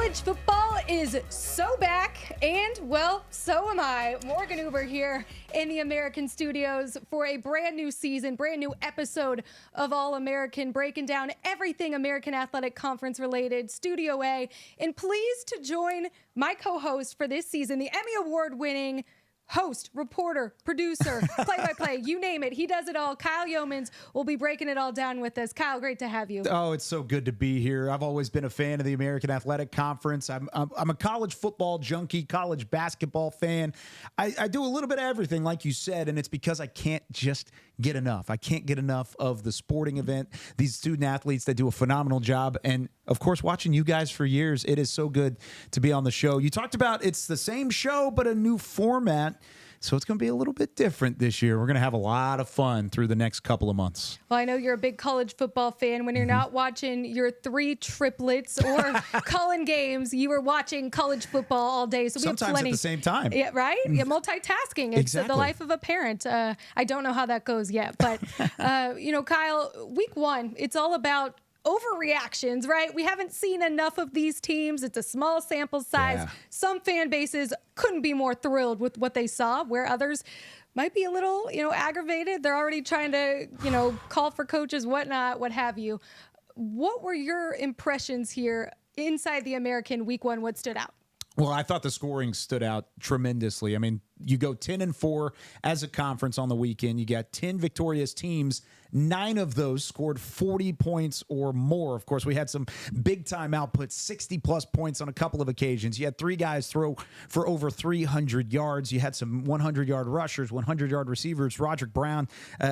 College football is so back, and, well, so am I. Morgan Uber here in the American studios for a brand new season, brand new episode of All-American, breaking down everything American Athletic Conference related, Studio A. And pleased to join my co-host for this season, the Emmy Award-winning host, reporter, producer, play-by-play, you name it. He does it all. Kyle Youmans will be breaking it all down with us. Kyle, great to have you. Oh, it's so good to be here. I've always been a fan of the American Athletic Conference. I'm a college football junkie, college basketball fan. I do a little bit of everything, like you said, and it's because I can't just get enough. I can't get enough of the sporting event, these student athletes that do a phenomenal job. And, of course, watching you guys for years, it is so good to be on the show. You talked about it's the same show, but a new format. So it's going to be a little bit different this year. We're going to have a lot of fun through the next couple of months. Well, I know you're a big college football fan. When you're not watching your three triplets or calling games, you were watching college football all day. So we Sometimes have plenty at the same time. Yeah, right? Yeah, multitasking. It's Exactly. the life of a parent. I don't know how that goes yet. But, Kyle, week one, it's all about overreactions, right? We haven't seen enough of these teams. It's a small sample size. Yeah. Some fan bases couldn't be more thrilled with what they saw, where others might be a little, aggravated. They're already trying to, call for coaches, whatnot, what have you. What were your impressions here inside the American week one? What stood out? Well, I thought the scoring stood out tremendously. I mean, you go 10-4 as a conference on the weekend. You got 10 victorious teams. 9 of those scored 40 points or more. Of course, we had some big-time output, 60-plus points on a couple of occasions. You had 3 guys throw for over 300 yards. You had some 100-yard rushers, 100-yard receivers. Roderick Brown,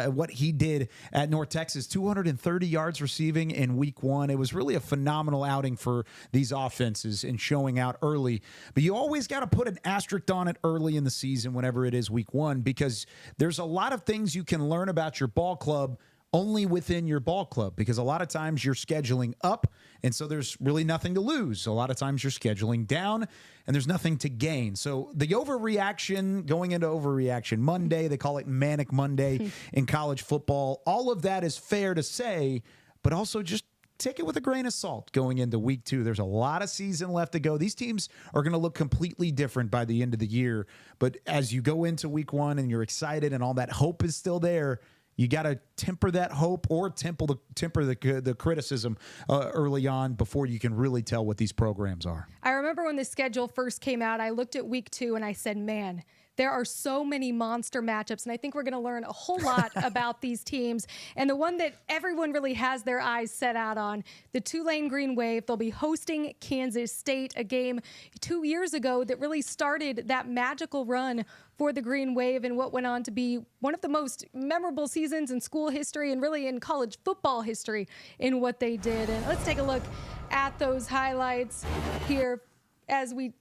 what he did at North Texas, 230 yards receiving in week one. It was really a phenomenal outing for these offenses and showing out early. But you always got to put an asterisk on it early in the season whenever it is week one, because there's a lot of things you can learn about your ball club only within your ball club, because a lot of times you're scheduling up, and so there's really nothing to lose. A lot of times you're scheduling down, and there's nothing to gain. So the overreaction, going into overreaction Monday, they call it Manic Monday in college football. All of that is fair to say, but also just take it with a grain of salt going into week two. There's a lot of season left to go. These teams are going to look completely different by the end of the year. But as you go into week one and you're excited and all that hope is still there, you got to temper that hope or temper the criticism early on before you can really tell what these programs are. I remember when the schedule first came out, I looked at week 2 and I said, man, there are so many monster matchups, and I think we're going to learn a whole lot about these teams. And the one that everyone really has their eyes set out on, the Tulane Green Wave. They'll be hosting Kansas State, a game 2 years ago that really started that magical run for the Green Wave and what went on to be one of the most memorable seasons in school history and really in college football history in what they did. And let's take a look at those highlights here as we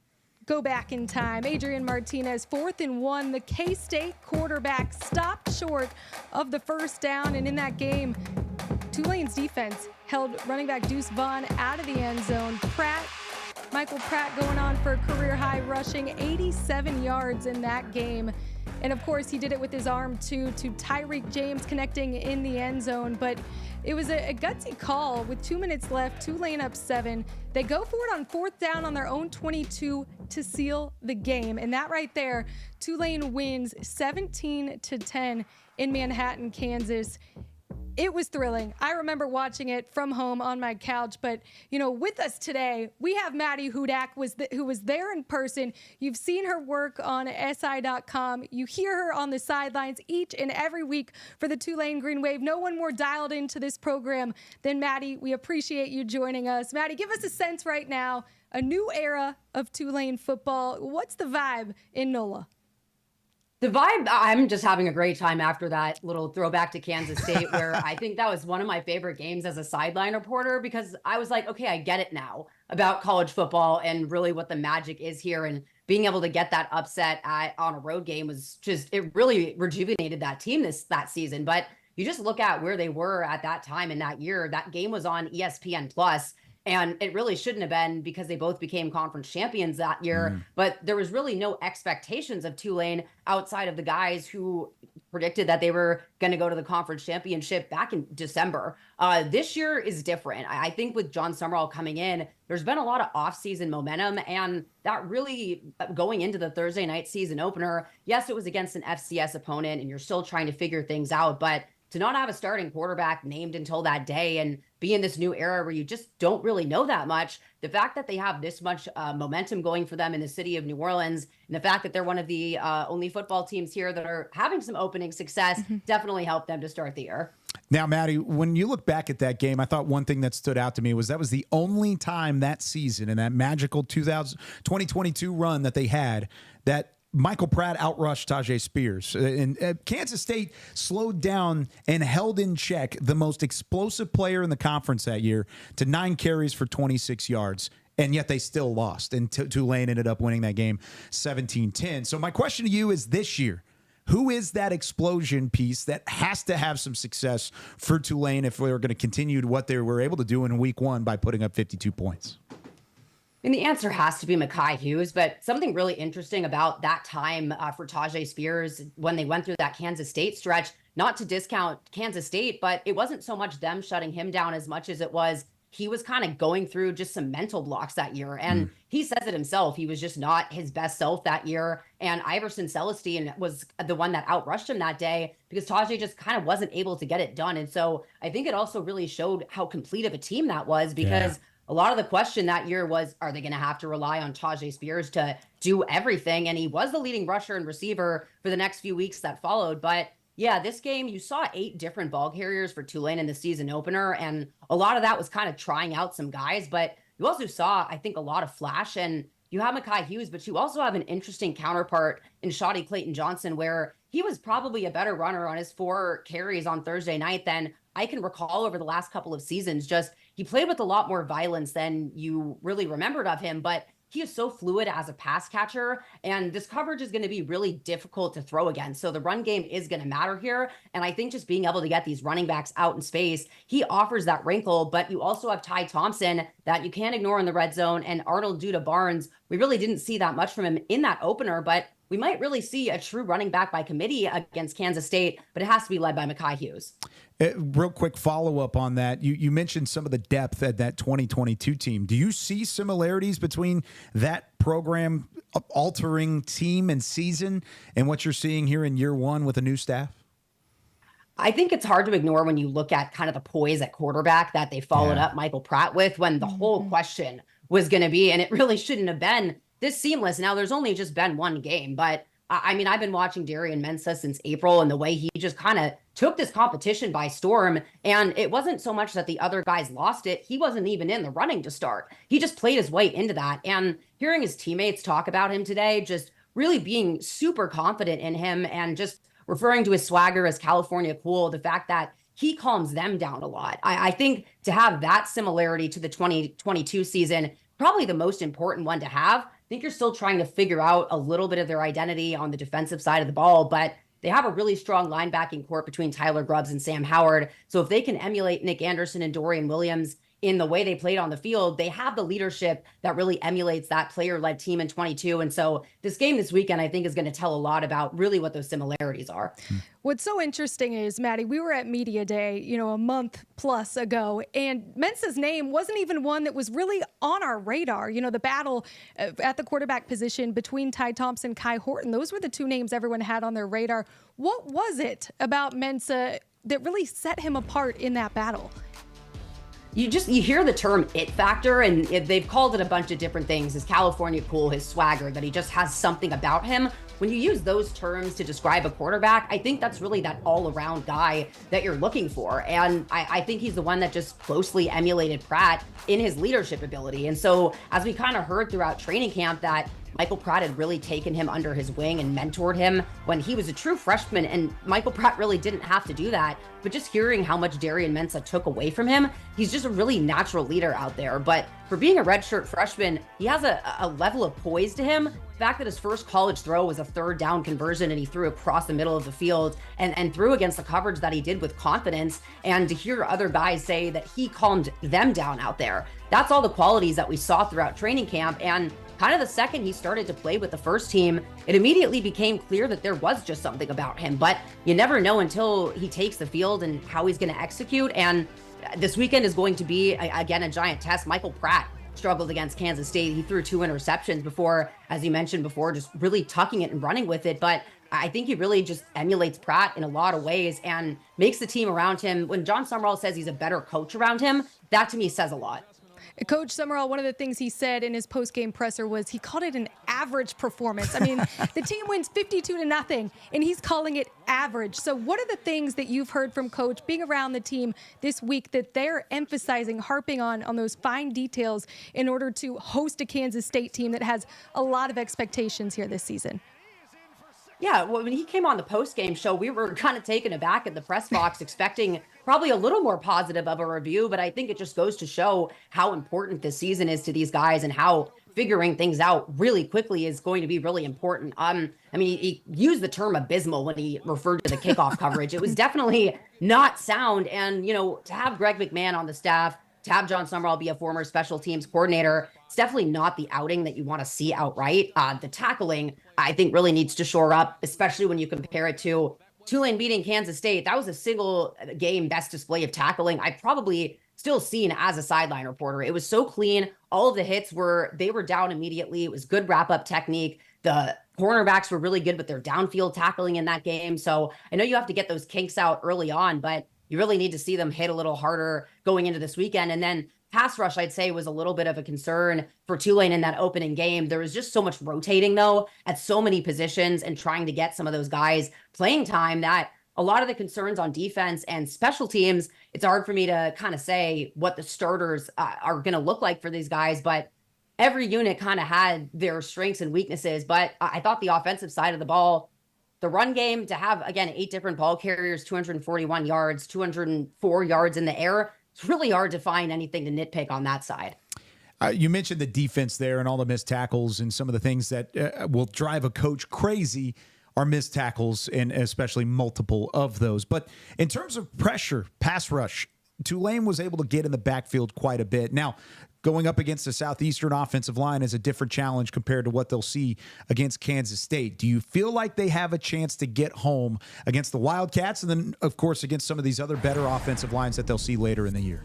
go back in time. Adrian Martinez, 4th and 1. The K-State quarterback stopped short of the first down. And in that game, Tulane's defense held running back Deuce Vaughn out of the end zone. Michael Pratt going on for a career-high rushing 87 yards in that game. And, of course, he did it with his arm, too, to Tyreek James connecting in the end zone. But it was a gutsy call with 2 minutes left, Tulane up 7. They go for it on 4th down on their own 22 to seal the game. And that right there, Tulane wins 17-10 in Manhattan, Kansas. It was thrilling. I remember watching it from home on my couch. But, with us today, we have Maddy Hudak, who was there in person. You've seen her work on SI.com. You hear her on the sidelines each and every week for the Tulane Green Wave. No one more dialed into this program than Maddy. We appreciate you joining us. Maddy, give us a sense right now, a new era of Tulane football. What's the vibe in NOLA? The vibe, I'm just having a great time after that little throwback to Kansas State, where I think that was one of my favorite games as a sideline reporter, because I was like, okay, I get it now about college football and really what the magic is here. And being able to get that upset on a road game was just, it really rejuvenated that team that season. But you just look at where they were at that time in that year. That game was on ESPN Plus. And it really shouldn't have been because they both became conference champions that year. But there was really no expectations of Tulane outside of the guys who predicted that they were going to go to the conference championship back in December. This year is different. I think with John Summerall coming in, there's been a lot of offseason momentum, and that really going into the Thursday night season opener, yes, it was against an FCS opponent and you're still trying to figure things out, but to not have a starting quarterback named until that day and be in this new era where you just don't really know that much, the fact that they have this much momentum going for them in the city of New Orleans, and the fact that they're one of the only football teams here that are having some opening success definitely helped them to start the year. Now, Maddy, when you look back at that game, I thought one thing that stood out to me was that was the only time that season in that magical 2022 run that they had that Michael Pratt outrushed Tajay Spears. And Kansas State slowed down and held in check the most explosive player in the conference that year to 9 carries for 26 yards. And yet they still lost. And Tulane ended up winning that game 17-10. So my question to you is this year, who is that explosion piece that has to have some success for Tulane if we're going to continue what they were able to do in week 1 by putting up 52 points? And the answer has to be Mekhi Hughes, but something really interesting about that time for Tajay Spears when they went through that Kansas State stretch, not to discount Kansas State, but it wasn't so much them shutting him down as much as it was he was kind of going through just some mental blocks that year. And he says it himself. He was just not his best self that year. And Iverson Celestine was the one that outrushed him that day because Tajay just kind of wasn't able to get it done. And so I think it also really showed how complete of a team that was because a lot of the question that year was, are they going to have to rely on Tajay Spears to do everything? And he was the leading rusher and receiver for the next few weeks that followed. But yeah, this game, you saw 8 different ball carriers for Tulane in the season opener. And a lot of that was kind of trying out some guys. But you also saw, I think, a lot of flash. And you have Mekhi Hughes, but you also have an interesting counterpart in Shawty Clayton Johnson, where he was probably a better runner on his 4 carries on Thursday night than I can recall over the last couple of seasons. Just he played with a lot more violence than you really remembered of him, but he is so fluid as a pass catcher, and this coverage is going to be really difficult to throw against. So the run game is going to matter here. And I think just being able to get these running backs out in space, he offers that wrinkle, but you also have Ty Thompson that you can't ignore in the red zone, and Arnold Duda Barnes. We really didn't see that much from him in that opener, but we might really see a true running back by committee against Kansas State, but it has to be led by Mekhi Hughes. Real quick follow-up on that. You mentioned some of the depth at that 2022 team. Do you see similarities between that program altering team and season and what you're seeing here in year 1 with a new staff? I think it's hard to ignore when you look at kind of the poise at quarterback that they followed up Michael Pratt with, when the whole question was going to be, and it really shouldn't have been this seamless. Now, there's only just been 1 game, but I mean, I've been watching Darian Mensah since April, and the way he just kind of took this competition by storm. And it wasn't so much that the other guys lost it. He wasn't even in the running to start. He just played his way into that. And hearing his teammates talk about him today, just really being super confident in him and just referring to his swagger as California cool, the fact that he calms them down a lot. I think to have that similarity to the 2022 season, probably the most important one to have. I think you're still trying to figure out a little bit of their identity on the defensive side of the ball, but they have a really strong linebacking court between Tyler Grubbs and Sam Howard. So if they can emulate Nick Anderson and Dorian Williams in the way they played on the field, they have the leadership that really emulates that player-led team in 22. And so this game this weekend, I think, is going to tell a lot about really what those similarities are. What's so interesting is, Maddy, we were at Media Day, a month plus ago, and Mensah's name wasn't even one that was really on our radar. The battle at the quarterback position between Ty Thompson, Kai Horton, those were the 2 names everyone had on their radar. What was it about Mensah that really set him apart in that battle? You hear the term it factor, and they've called it a bunch of different things. His California cool, his swagger, that he just has something about him. When you use those terms to describe a quarterback, I think that's really that all-around guy that you're looking for. And I think he's the one that just closely emulated Pratt in his leadership ability. And so as we kind of heard throughout training camp, that Michael Pratt had really taken him under his wing and mentored him when he was a true freshman. And Michael Pratt really didn't have to do that. But just hearing how much Darian Mensah took away from him, he's just a really natural leader out there. But for being a redshirt freshman, he has a level of poise to him. The fact that his first college throw was a third down conversion and he threw across the middle of the field and threw against the coverage that he did with confidence. And to hear other guys say that he calmed them down out there, that's all the qualities that we saw throughout training camp. And kind of the second he started to play with the first team, it immediately became clear that there was just something about him. But you never know until he takes the field and how he's going to execute. And this weekend is going to be, again, a giant test. Michael Pratt struggled against Kansas State. He threw 2 interceptions before, as you mentioned before, just really tucking it and running with it. But I think he really just emulates Pratt in a lot of ways and makes the team around him. When John Summerall says he's a better coach around him, that to me says a lot. Coach Summerall, one of the things he said in his post-game presser was he called it an average performance. I mean, the team wins 52-0, and he's calling it average. So what are the things that you've heard from Coach being around the team this week that they're emphasizing, harping on those fine details in order to host a Kansas State team that has a lot of expectations here this season? Yeah, well, when he came on the post-game show, we were kind of taken aback at the press box, expecting probably a little more positive of a review, but I think it just goes to show how important this season is to these guys and how figuring things out really quickly is going to be really important. I mean, he used the term abysmal when he referred to the kickoff coverage. It was definitely not sound. And, you know, to have Greg McMahon on the staff, to have John Summerall be a former special teams coordinator, it's definitely not the outing that you want to see outright. The tackling, I think, really needs to shore up, especially when you compare it to Tulane beating Kansas State. That was a single game best display of tackling I've probably still seen as a sideline reporter. It was so clean. All of the hits were down immediately. It was good wrap-up technique. The cornerbacks were really good with their downfield tackling in that game. So I know you have to get those kinks out early on, but you really need to see them hit a little harder going into this weekend. And then pass rush, I'd say, was a little bit of a concern for Tulane in that opening game. There was just so much rotating, though, at so many positions and trying to get some of those guys playing time that a lot of the concerns on defense and special teams, it's hard for me to kind of say what the starters are going to look like for these guys. But every unit kind of had their strengths and weaknesses. But I thought the offensive side of the ball, the run game, to have, again, 8 different ball carriers, 241 yards, 204 yards in the air, it's really hard to find anything to nitpick on that side. You mentioned the defense there and all the missed tackles and some of the things that will drive a coach crazy are missed tackles, and especially multiple of those. But in terms of pressure, pass rush, Tulane was able to get in the backfield quite a bit. Now, going up against the Southeastern offensive line is a different challenge compared to what they'll see against Kansas State. Do you feel like they have a chance to get home against the Wildcats and then, of course, against some of these other better offensive lines that they'll see later in the year?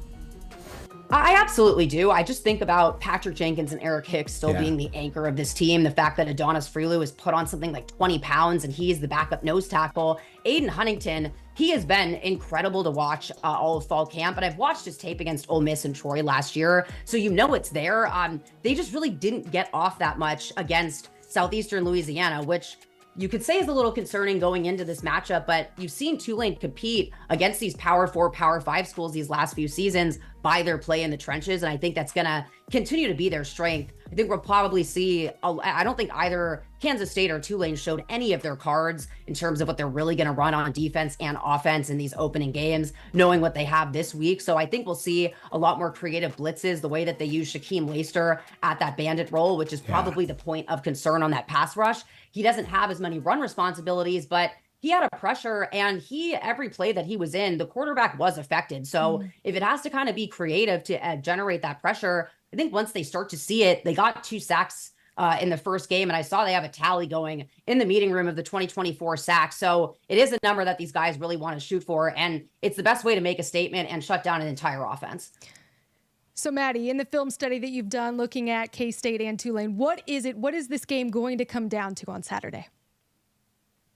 I absolutely do. I just think about Patrick Jenkins and Eric Hicks still being the anchor of this team. The fact that Adonis Freelou has put on something like 20 pounds and he is the backup nose tackle. Aiden Huntington, he has been incredible to watch all of fall camp, but I've watched his tape against Ole Miss and Troy last year, so you know it's there. They just really didn't get off that much against Southeastern Louisiana, which you could say is a little concerning going into this matchup, but you've seen Tulane compete against these Power 4, Power 5 schools these last few seasons by their play in the trenches, and I think that's going to continue to be their strength. I think we'll probably see, I don't think either Kansas State or Tulane showed any of their cards in terms of what they're really going to run on defense and offense in these opening games, knowing what they have this week. So I think we'll see a lot more creative blitzes, the way that they use Shaquem Laster at that bandit role, which is probably the point of concern on that pass rush. He doesn't have as many run responsibilities, but he had a pressure, and every play that he was in, the quarterback was affected. So if it has to kind of be creative to generate that pressure, I think once they start to see it, they got 2 sacks in the first game, and I saw they have a tally going in the meeting room of the 2024 sacks. So it is a number that these guys really want to shoot for, and it's the best way to make a statement and shut down an entire offense. So, Maddy, in the film study that you've done looking at K-State and Tulane, what is this game going to come down to on Saturday?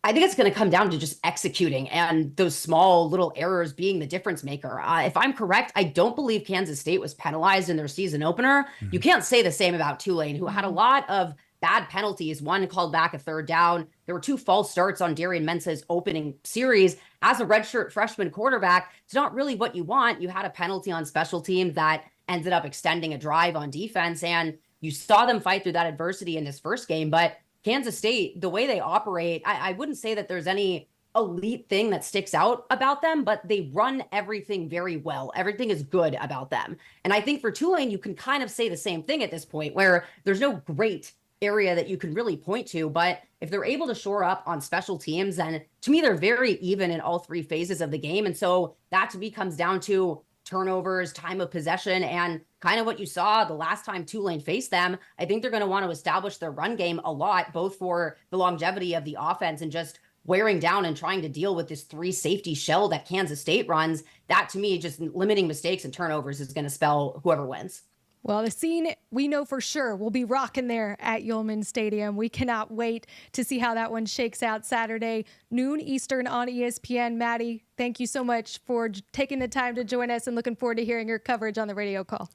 I think it's going to come down to just executing and those small little errors being the difference maker. If I'm correct, I don't believe Kansas State was penalized in their season opener. You can't say the same about Tulane, who had a lot of bad penalties. One called back a third down. There were 2 false starts on Darian Mensah's opening series. As a redshirt freshman quarterback, it's not really what you want. You had a penalty on special teams that ended up extending a drive on defense. And You saw them fight through that adversity in this first game, but Kansas State, the way they operate, I wouldn't say that there's any elite thing that sticks out about them, but they run everything very well. Everything is good about them. And I think for Tulane, you can kind of say the same thing at this point, where there's no great area that you can really point to, but if they're able to shore up on special teams, then to me, they're very even in all three phases of the game. And so that to me comes down to turnovers, time of possession, and kind of what you saw the last time Tulane faced them. I think they're going to want to establish their run game a lot, both for the longevity of the offense and just wearing down and trying to deal with this 3 safety shell that Kansas State runs. That to me, just limiting mistakes and turnovers is going to spell whoever wins. Well, the scene we know for sure will be rocking there at Youmans Stadium. We cannot wait to see how that one shakes out Saturday, noon Eastern on ESPN. Maddy, thank you so much for taking the time to join us and looking forward to hearing your coverage on the radio call.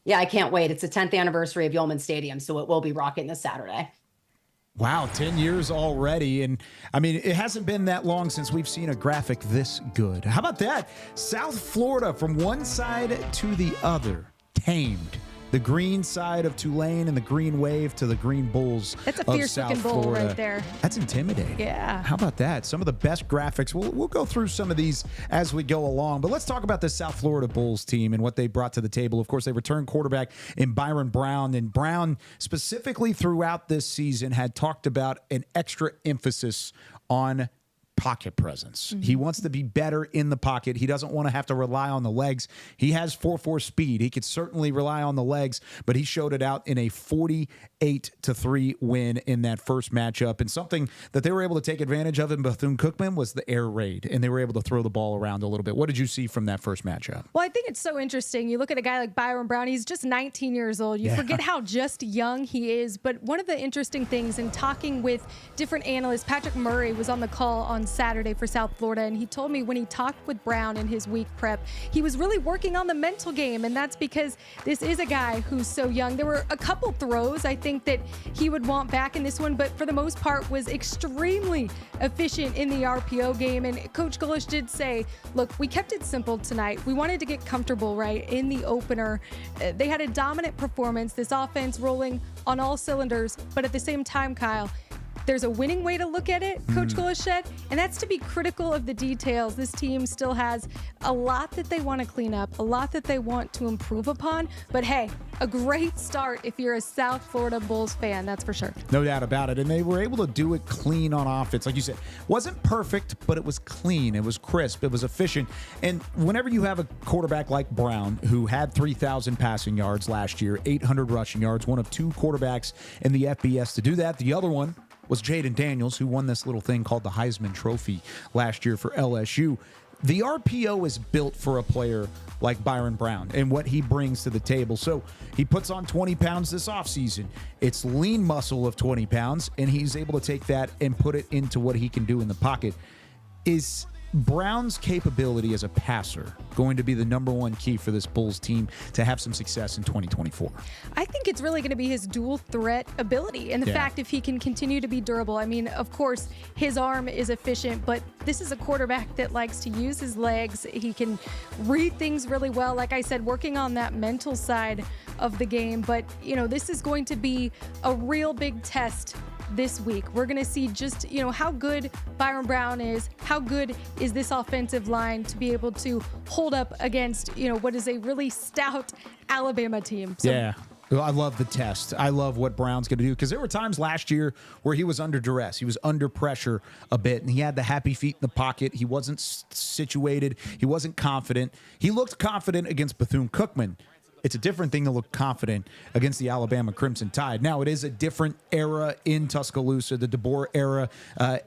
Yeah, I can't wait. It's the 10th anniversary of Youmans Stadium, so it will be rocking this Saturday. Wow, 10 years already. And I mean, it hasn't been that long since we've seen a graphic this good. How about that? South Florida from one side to the other, tamed. The green side of Tulane and the green wave to the green bulls. That's a fierce looking bull right there. That's intimidating. Yeah. How about that? Some of the best graphics. We'll go through some of these as we go along, but let's talk about the South Florida Bulls team and what they brought to the table. Of course, they returned quarterback in Byron Brown, and Brown specifically throughout this season had talked about an extra emphasis on pocket presence. Mm-hmm. He wants to be better in the pocket. He doesn't want to have to rely on the legs. He has 4.4 speed. He could certainly rely on the legs, but he showed it out in a 48-3 win in that first matchup. And something that they were able to take advantage of in Bethune-Cookman was the air raid, and they were able to throw the ball around a little bit. What did you see from that first matchup? Well, I think it's so interesting. You look at a guy like Byron Brown, he's just 19 years old. You forget how just young he is. But one of the interesting things in talking with different analysts, Patrick Murray was on the call on Saturday for South Florida, and he told me when he talked with Brown in his week prep, he was really working on the mental game, and that's because this is a guy who's so young. There were a couple throws I think that he would want back in this one, but for the most part was extremely efficient in the RPO game. And Coach Golish did say, look, we kept it simple tonight. We wanted to get comfortable, right, in the opener. They had a dominant performance, this offense rolling on all cylinders, but at the same time, Kyle, there's a winning way to look at it, Coach Golish said, and that's to be critical of the details. This team still has a lot that they want to clean up, a lot that they want to improve upon. But hey, a great start if you're a South Florida Bulls fan, that's for sure. No doubt about it. And they were able to do it clean on offense. Like you said, wasn't perfect, but it was clean. It was crisp. It was efficient. And whenever you have a quarterback like Brown, who had 3,000 passing yards last year, 800 rushing yards, one of 2 quarterbacks in the FBS to do that. The other one was Jaden Daniels, who won this little thing called the Heisman Trophy last year for LSU. The RPO is built for a player like Byron Brown and what he brings to the table. So he puts on 20 pounds this offseason. It's lean muscle of 20 pounds, and he's able to take that and put it into what he can do in the pocket. Is Brown's capability as a passer going to be the number one key for this Bulls team to have some success in 2024? I think it's really going to be his dual threat ability and the fact if he can continue to be durable. I mean, of course, his arm is efficient, but this is a quarterback that likes to use his legs. He can read things really well. Like I said, working on that mental side of the game. But, you know, this is going to be a real big test this week. We're going to see just, you know, how good Byron Brown is, how good is this offensive line to be able to hold up against, you know, what is a really stout Alabama team. So, yeah. I love the test. I love what Brown's going to do, because there were times last year where he was under duress. He was under pressure a bit, and he had the happy feet in the pocket. He wasn't situated. He wasn't confident. He looked confident against Bethune-Cookman. It's a different thing to look confident against the Alabama Crimson Tide. Now, it is a different era in Tuscaloosa, the DeBoer era.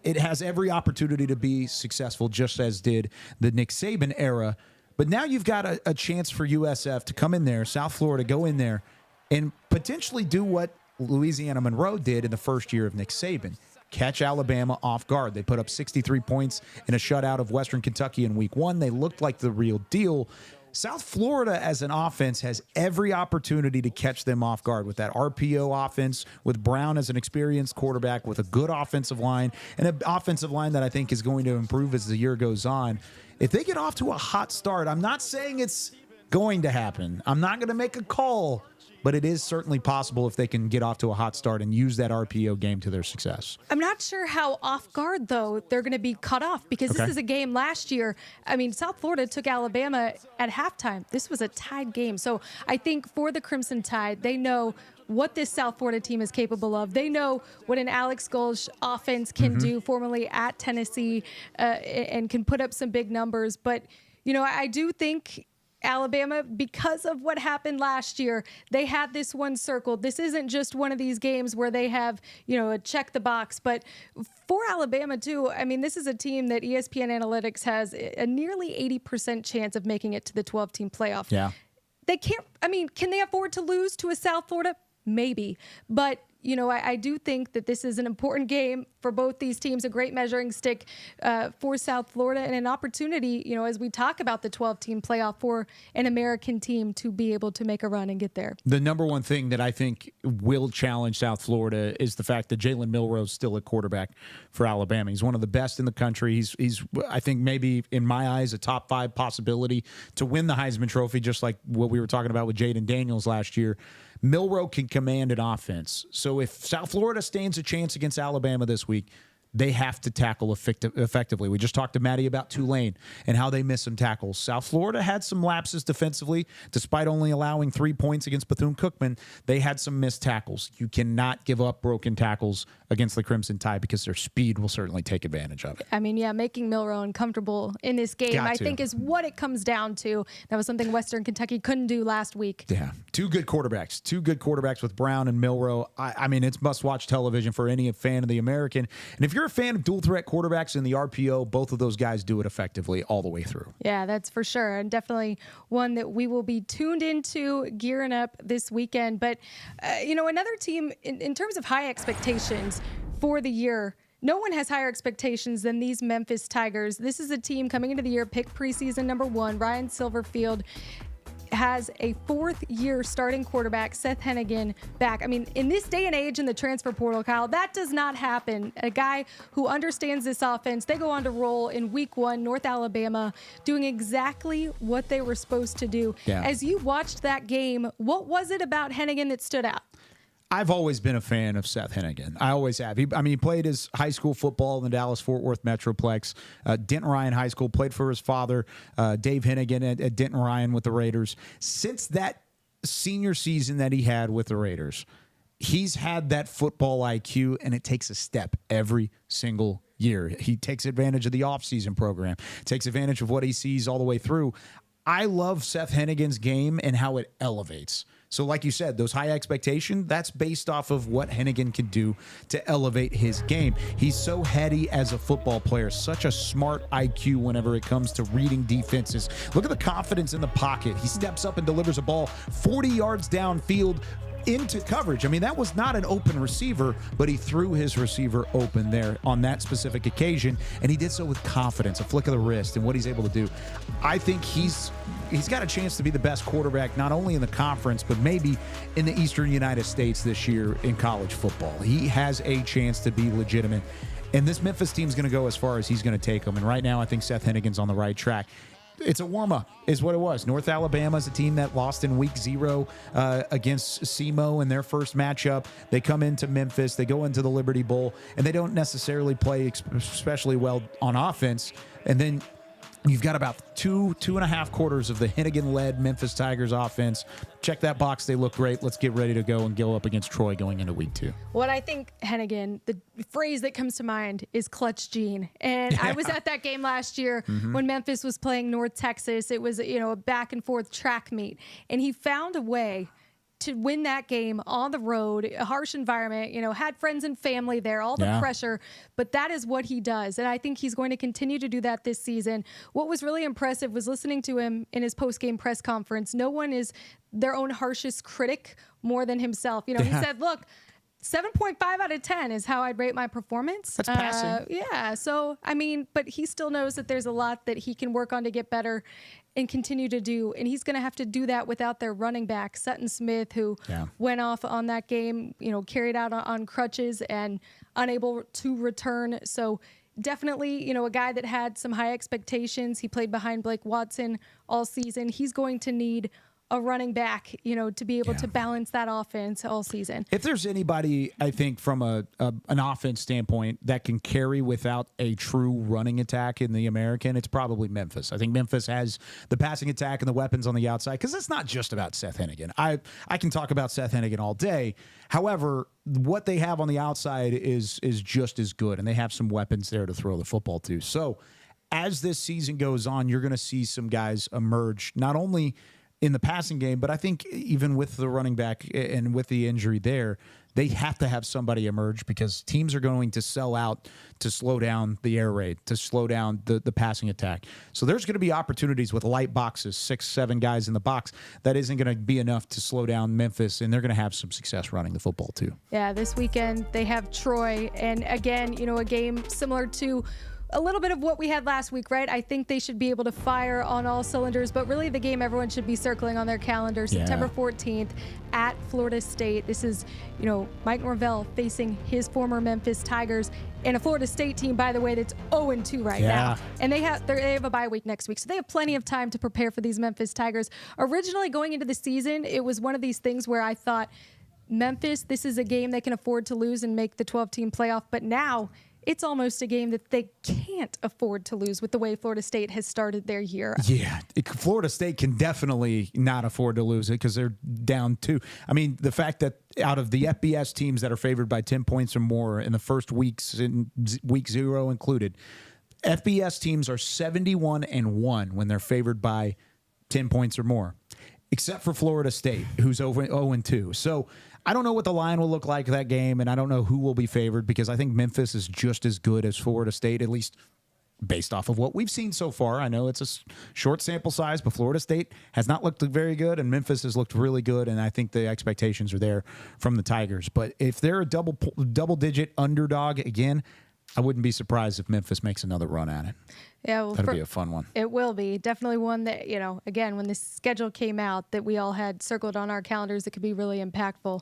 It has every opportunity to be successful, just as did the Nick Saban era. But now you've got a chance for USF to come in there, South Florida, go in there, and potentially do what Louisiana Monroe did in the first year of Nick Saban. Catch Alabama off guard. They put up 63 points in a shutout of Western Kentucky in week 1. They looked like the real deal. South Florida as an offense has every opportunity to catch them off guard with that RPO offense, with Brown as an experienced quarterback, with a good offensive line, and an offensive line that I think is going to improve as the year goes on. If they get off to a hot start, I'm not saying it's going to happen. I'm not going to make a call, but it is certainly possible if they can get off to a hot start and use that RPO game to their success. I'm not sure how off guard, though, they're going to be cut off because this is a game last year. I mean, South Florida took Alabama at halftime. This was a tied game. So I think for the Crimson Tide, they know what this South Florida team is capable of. They know what an Alex Gulch offense can do, formerly at Tennessee, and can put up some big numbers. But, you know, I do think Alabama, because of what happened last year, they had this one circled. This isn't just one of these games where they have, you know, a check the box. But for Alabama, too, I mean, this is a team that ESPN Analytics has a nearly 80% chance of making it to the 12-team playoff. Yeah. They can't, I mean, can they afford to lose to a South Florida? Maybe. But, you know, I do think that this is an important game for both these teams, a great measuring stick for South Florida, and an opportunity, you know, as we talk about the 12-team playoff for an American team to be able to make a run and get there. The number one thing that I think will challenge South Florida is the fact that Jalen Milroe's still at quarterback for Alabama. He's one of the best in the country. He's I think maybe in my eyes a top 5 possibility to win the Heisman Trophy, just like what we were talking about with Jaden Daniels last year. Milroe can command an offense. So if South Florida stands a chance against Alabama this week, they have to tackle effectively. We just talked to Maddy about Tulane and how they missed some tackles. South Florida had some lapses defensively, despite only allowing 3 points against Bethune-Cookman. They had some missed tackles. You cannot give up broken tackles against the Crimson Tide because their speed will certainly take advantage of it. I mean, yeah, making Milroe uncomfortable in this game, I think, is what it comes down to. That was something Western Kentucky couldn't do last week. Yeah, two good quarterbacks with Brown and Milroe. I mean, it's must-watch television for any fan of the American. And if you're a fan of dual-threat quarterbacks in the RPO, both of those guys do it effectively all the way through. Yeah, that's for sure. And definitely one that we will be tuned into, gearing up this weekend. But, you know, another team, in terms of high expectations for the year, no one has higher expectations than these Memphis Tigers. This is a team coming into the year, picked preseason number 1. Ryan Silverfield has a 4th-year starting quarterback, Seth Hennigan, back. I mean, in this day and age in the transfer portal, Kyle, that does not happen. A guy who understands this offense, they go on to roll in week 1, North Alabama, doing exactly what they were supposed to do. Yeah. As you watched that game, what was it about Hennigan that stood out? I've always been a fan of Seth Hennigan. I always have. He played his high school football in the Dallas-Fort Worth Metroplex. Denton Ryan High School, played for his father, Dave Hennigan at Denton Ryan with the Raiders. Since that senior season that he had with the Raiders, he's had that football IQ, and it takes a step every single year. He takes advantage of the offseason program, takes advantage of what he sees all the way through. I love Seth Hennigan's game and how it elevates. So like you said, those high expectations, that's based off of what Hennigan can do to elevate his game. He's so heady as a football player, such a smart IQ whenever it comes to reading defenses. Look at the confidence in the pocket. He steps up and delivers a ball 40 yards downfield into coverage. I mean, that was not an open receiver, but he threw his receiver open there on that specific occasion, and he did so with confidence, a flick of the wrist, and what he's able to do. I think he's got a chance to be the best quarterback, not only in the conference, but maybe in the Eastern United States this year in college football. He has a chance to be legitimate, and this Memphis team's going to go as far as he's going to take them. And right now, I think Seth Hennigan's on the right track. It's a warm-up is what it was. North Alabama is a team that lost in week 0 against SEMO in their first matchup. They come into Memphis. They go into the Liberty Bowl, and they don't necessarily play especially well on offense. And then you've got about two and a half quarters of the Hennigan-led Memphis Tigers offense. Check that box. They look great. Let's get ready to go and go up against Troy going into week 2. What I think Hennigan, the phrase that comes to mind is clutch gene. And I was at that game last year when Memphis was playing North Texas. It was, you know, a back and forth track meet. And he found a way to win that game on the road, a harsh environment, you know, had friends and family there, all the pressure, but that is what he does. And I think he's going to continue to do that this season. What was really impressive was listening to him in his post-game press conference. No one is their own harshest critic more than himself. You know, he said, look, 7.5 out of 10 is how I'd rate my performance. That's passing. Yeah. So, I mean, but he still knows that there's a lot that he can work on to get better and continue to do. And he's going to have to do that without their running back, Sutton Smith, who went off on that game, you know, carried out on crutches and unable to return. So definitely, a guy that had some high expectations. He played behind Blake Watson all season. He's going to need a running back, to be able to balance that offense all season. If there's anybody, I think, from an offense standpoint that can carry without a true running attack in the American, it's probably Memphis. I think Memphis has the passing attack and the weapons on the outside, because it's not just about Seth Hennigan. I can talk about Seth Hennigan all day. However, what they have on the outside is just as good, and they have some weapons there to throw the football to. So as this season goes on, you're going to see some guys emerge, not only in the passing game, but I think even with the running back and with the injury there, they have to have somebody emerge, because teams are going to sell out to slow down the air raid, to slow down the passing attack. So there's going to be opportunities with light boxes, 6-7 guys in the box. That isn't going to be enough to slow down Memphis, and they're going to have some success running the football too. Yeah, this weekend they have Troy, and again, a game similar to a little bit of what we had last week, right? I think they should be able to fire on all cylinders, but really the game everyone should be circling on their calendar, September 14th at Florida State. This is, Mike Norvell facing his former Memphis Tigers, and a Florida State team, by the way, that's 0-2 right now. And they have a bye week next week, so they have plenty of time to prepare for these Memphis Tigers. Originally going into the season, it was one of these things where I thought, Memphis, this is a game they can afford to lose and make the 12-team playoff, but now it's almost a game that they can't afford to lose with the way Florida State has started their year. Yeah, Florida State can definitely not afford to lose it, because they're down 2. I mean, the fact that out of the FBS teams that are favored by 10 points or more in the first weeks, in week 0 included, FBS teams are 71-1 when they're favored by 10 points or more, except for Florida State, who's over 0-2. So I don't know what the line will look like that game, and I don't know who will be favored, because I think Memphis is just as good as Florida State, at least based off of what we've seen so far. I know it's a short sample size, but Florida State has not looked very good, and Memphis has looked really good, and I think the expectations are there from the Tigers. But if they're a double-digit underdog again, I wouldn't be surprised if Memphis makes another run at it. Yeah, well, that'll be a fun one. It will be. Definitely one that, again, when this schedule came out that we all had circled on our calendars, it could be really impactful.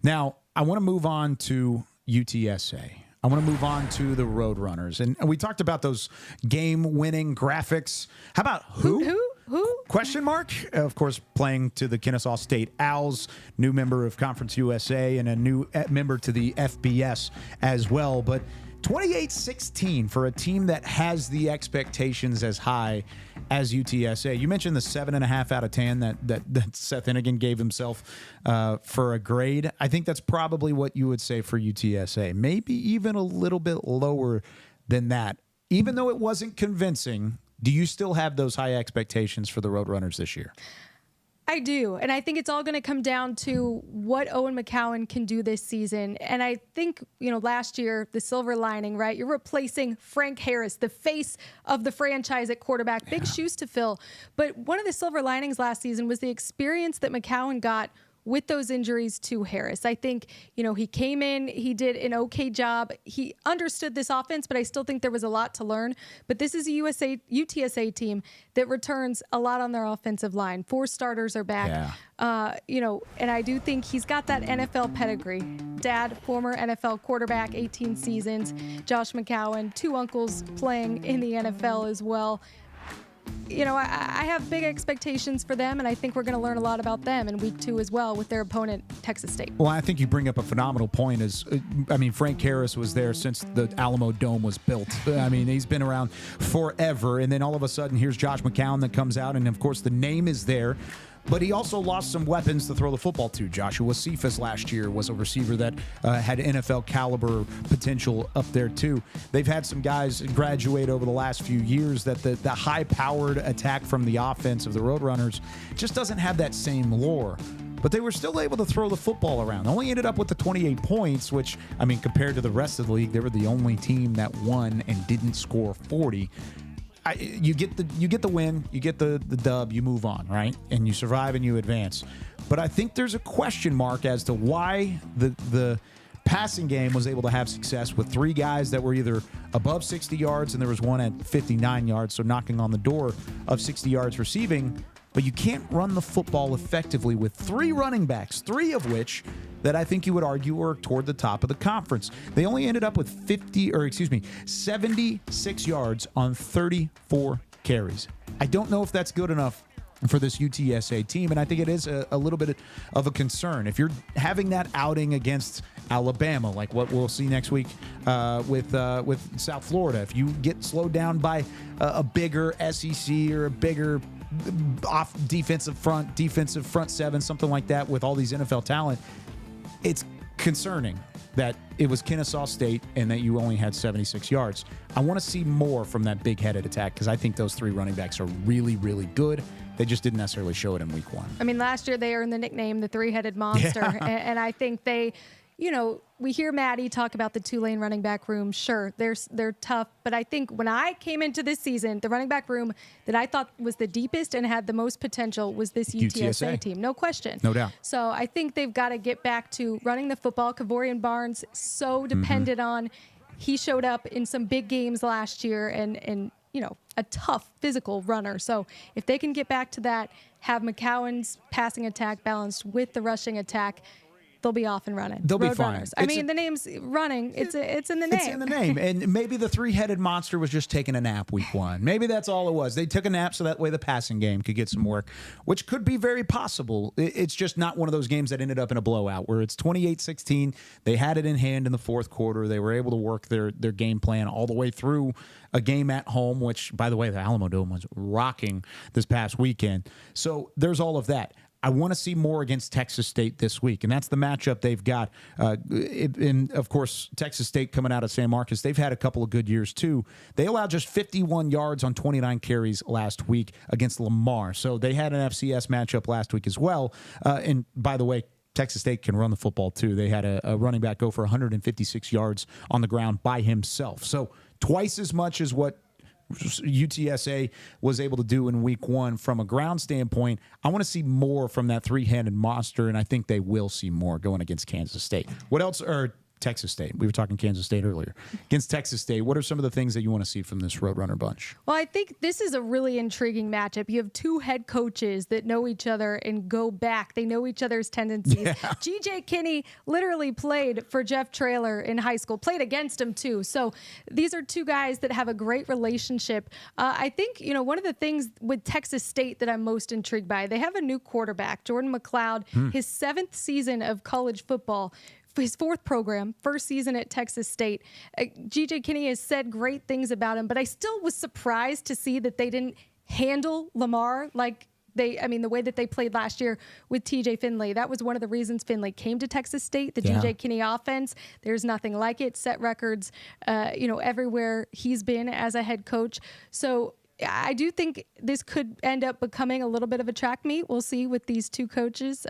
Now, I want to move on to UTSA. I want to move on to the Roadrunners. And we talked about those game-winning graphics. How about who? Who? Question mark? Of course, playing to the Kennesaw State Owls, new member of Conference USA, and a new member to the FBS as well. But 28-16 for a team that has the expectations as high as UTSA. You mentioned the 7.5 out of 10 that Seth Hennigan gave himself for a grade. I think that's probably what you would say for UTSA. Maybe even a little bit lower than that. Even though it wasn't convincing, do you still have those high expectations for the Roadrunners this year? I do. And I think it's all going to come down to what Owen McCowan can do this season. And I think, last year, the silver lining, right? You're replacing Frank Harris, the face of the franchise at quarterback. Big shoes to fill. But one of the silver linings last season was the experience that McCowan got with those injuries to Harris. I think, he came in, he did an okay job. He understood this offense, but I still think there was a lot to learn. But this is a UTSA team that returns a lot on their offensive line. 4 starters are back. And I do think he's got that NFL pedigree. Dad, former NFL quarterback, 18 seasons. Josh McCowan, 2 uncles playing in the NFL as well. I have big expectations for them, and I think we're going to learn a lot about them in week 2 as well with their opponent, Texas State. Well, I think you bring up a phenomenal point. Frank Harris was there since the Alamo Dome was built. He's been around forever, and then all of a sudden, here's Josh McCown that comes out, and of course, the name is there. But he also lost some weapons to throw the football to. Joshua Cephas last year was a receiver that had NFL caliber potential up there too. They've had some guys graduate over the last few years that the high-powered attack from the offense of the Roadrunners just doesn't have that same lore. But they were still able to throw the football around. Only ended up with the 28 points, which, compared to the rest of the league, they were the only team that won and didn't score 40. You get the win, you get the dub, you move on, right? And you survive and you advance. But I think there's a question mark as to why the passing game was able to have success with 3 guys that were either above 60 yards and there was one at 59 yards, so knocking on the door of 60 yards receiving. But you can't run the football effectively with 3 running backs, 3 of which that I think you would argue are toward the top of the conference. They only ended up with 76 yards on 34 carries. I don't know if that's good enough for this UTSA team, and I think it is a little bit of a concern. If you're having that outing against Alabama, like what we'll see next week with South Florida, if you get slowed down by a bigger SEC or a bigger off defensive front seven, something like that with all these NFL talent, it's concerning that it was Kennesaw State and that you only had 76 yards. I want to see more from that big-headed attack because I think those three running backs are really, really good. They just didn't necessarily show it in week one. I mean, last year they earned the nickname the three-headed monster, and I think they, we hear Maddy talk about the Tulane running back room. Sure, they're tough, but I think when I came into this season, the running back room that I thought was the deepest and had the most potential was this UTSA team. No question. No doubt. So I think they've got to get back to running the football. Kavorian Barnes, so depended on. He showed up in some big games last year and a tough physical runner. So if they can get back to that, have McCowan's passing attack balanced with the rushing attack, they'll be off and running. They'll be fine. Runners. The name's running. It's in the name. It's in the name. And maybe the three-headed monster was just taking a nap week one. Maybe that's all it was. They took a nap so that way the passing game could get some work, which could be very possible. It's just not one of those games that ended up in a blowout where it's 28-16. They had it in hand in the fourth quarter. They were able to work their game plan all the way through a game at home, which, by the way, the Alamo Dome was rocking this past weekend. So there's all of that. I want to see more against Texas State this week, and that's the matchup they've got. And, of course, Texas State coming out of San Marcos, they've had a couple of good years, too. They allowed just 51 yards on 29 carries last week against Lamar. So they had an FCS matchup last week as well. And, by the way, Texas State can run the football, too. They had a running back go for 156 yards on the ground by himself. So twice as much as what UTSA was able to do in week one from a ground standpoint. I want to see more from that three-handed monster, and I think they will see more going against Kansas State. What else? Or Texas State. We were talking Kansas State earlier. Against Texas State, what are some of the things that you want to see from this Roadrunner bunch? Well, I think this is a really intriguing matchup. You have two head coaches that know each other and go back. They know each other's tendencies. Yeah. G.J. Kinney literally played for Jeff Traylor in high school, played against him too. So these are two guys that have a great relationship. I think, one of the things with Texas State that I'm most intrigued by, they have a new quarterback, Jordan McLeod, his 7th season of college football. His 4th program, first season at Texas State. G.J. Kinney has said great things about him, but I still was surprised to see that they didn't handle Lamar like the way that they played last year with T.J. Finley. That was one of the reasons Finley came to Texas State, the G.J. Kinney offense. There's nothing like it. Set records, everywhere he's been as a head coach. So I do think this could end up becoming a little bit of a track meet. We'll see with these two coaches.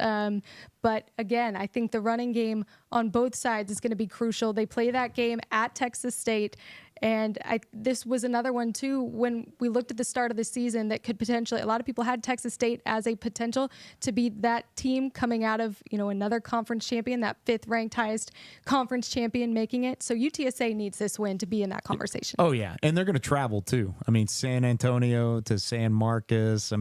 But again, I think the running game on both sides is going to be crucial. They play that game at Texas State. And this was another one, too, when we looked at the start of the season that could potentially, a lot of people had Texas State as a potential to be that team coming out of, another conference champion, that 5th ranked highest conference champion making it. So UTSA needs this win to be in that conversation. Oh, yeah. And they're going to travel, too. San Antonio to San Marcos. The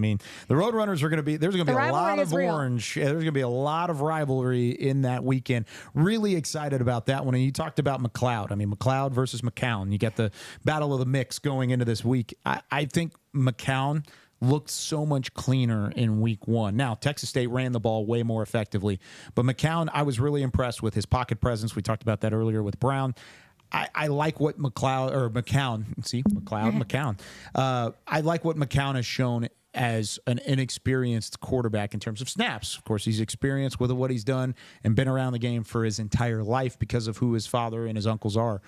Roadrunners are going to be, there's going to be a lot of orange. There's going to be a lot of rivalry in that weekend. Really excited about that one. And you talked about McLeod. McLeod versus McCown. You got the battle of the mix going into this week. I think McCown looked so much cleaner in week one. Now, Texas State ran the ball way more effectively, but McCown, I was really impressed with his pocket presence. We talked about that earlier with Brown. I like what McCown. See, McCown. I like what McCown has shown as an inexperienced quarterback in terms of snaps. Of course, he's experienced with what he's done and been around the game for his entire life because of who his father and his uncles are.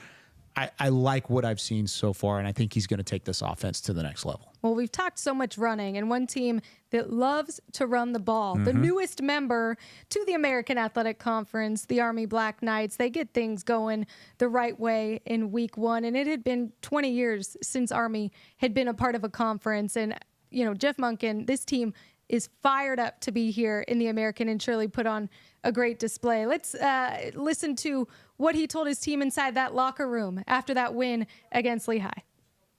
I like what I've seen so far, and I think he's going to take this offense to the next level. Well, we've talked so much running, and one team that loves to run the ball, the newest member to the American Athletic Conference, the Army Black Knights, they get things going the right way in week one, and it had been 20 years since Army had been a part of a conference, and Jeff Monken, this team is fired up to be here in the American and surely put on a great display. Let's listen to what he told his team inside that locker room after that win against Lehigh.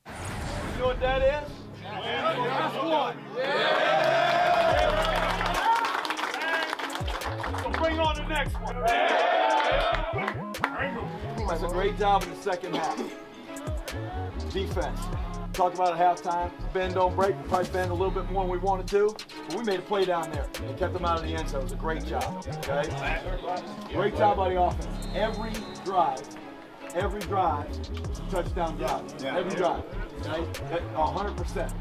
You know what that is? That's one. So bring on the next one. That's a great job in the second half. Defense. Talked about at halftime. Bend, don't break. We probably bend a little bit more than we wanted to, but we made a play down there and kept them out of the end zone. It was a great job. Okay? Great job by the offense. Every drive, touchdown drive. Every drive. Okay? 100%.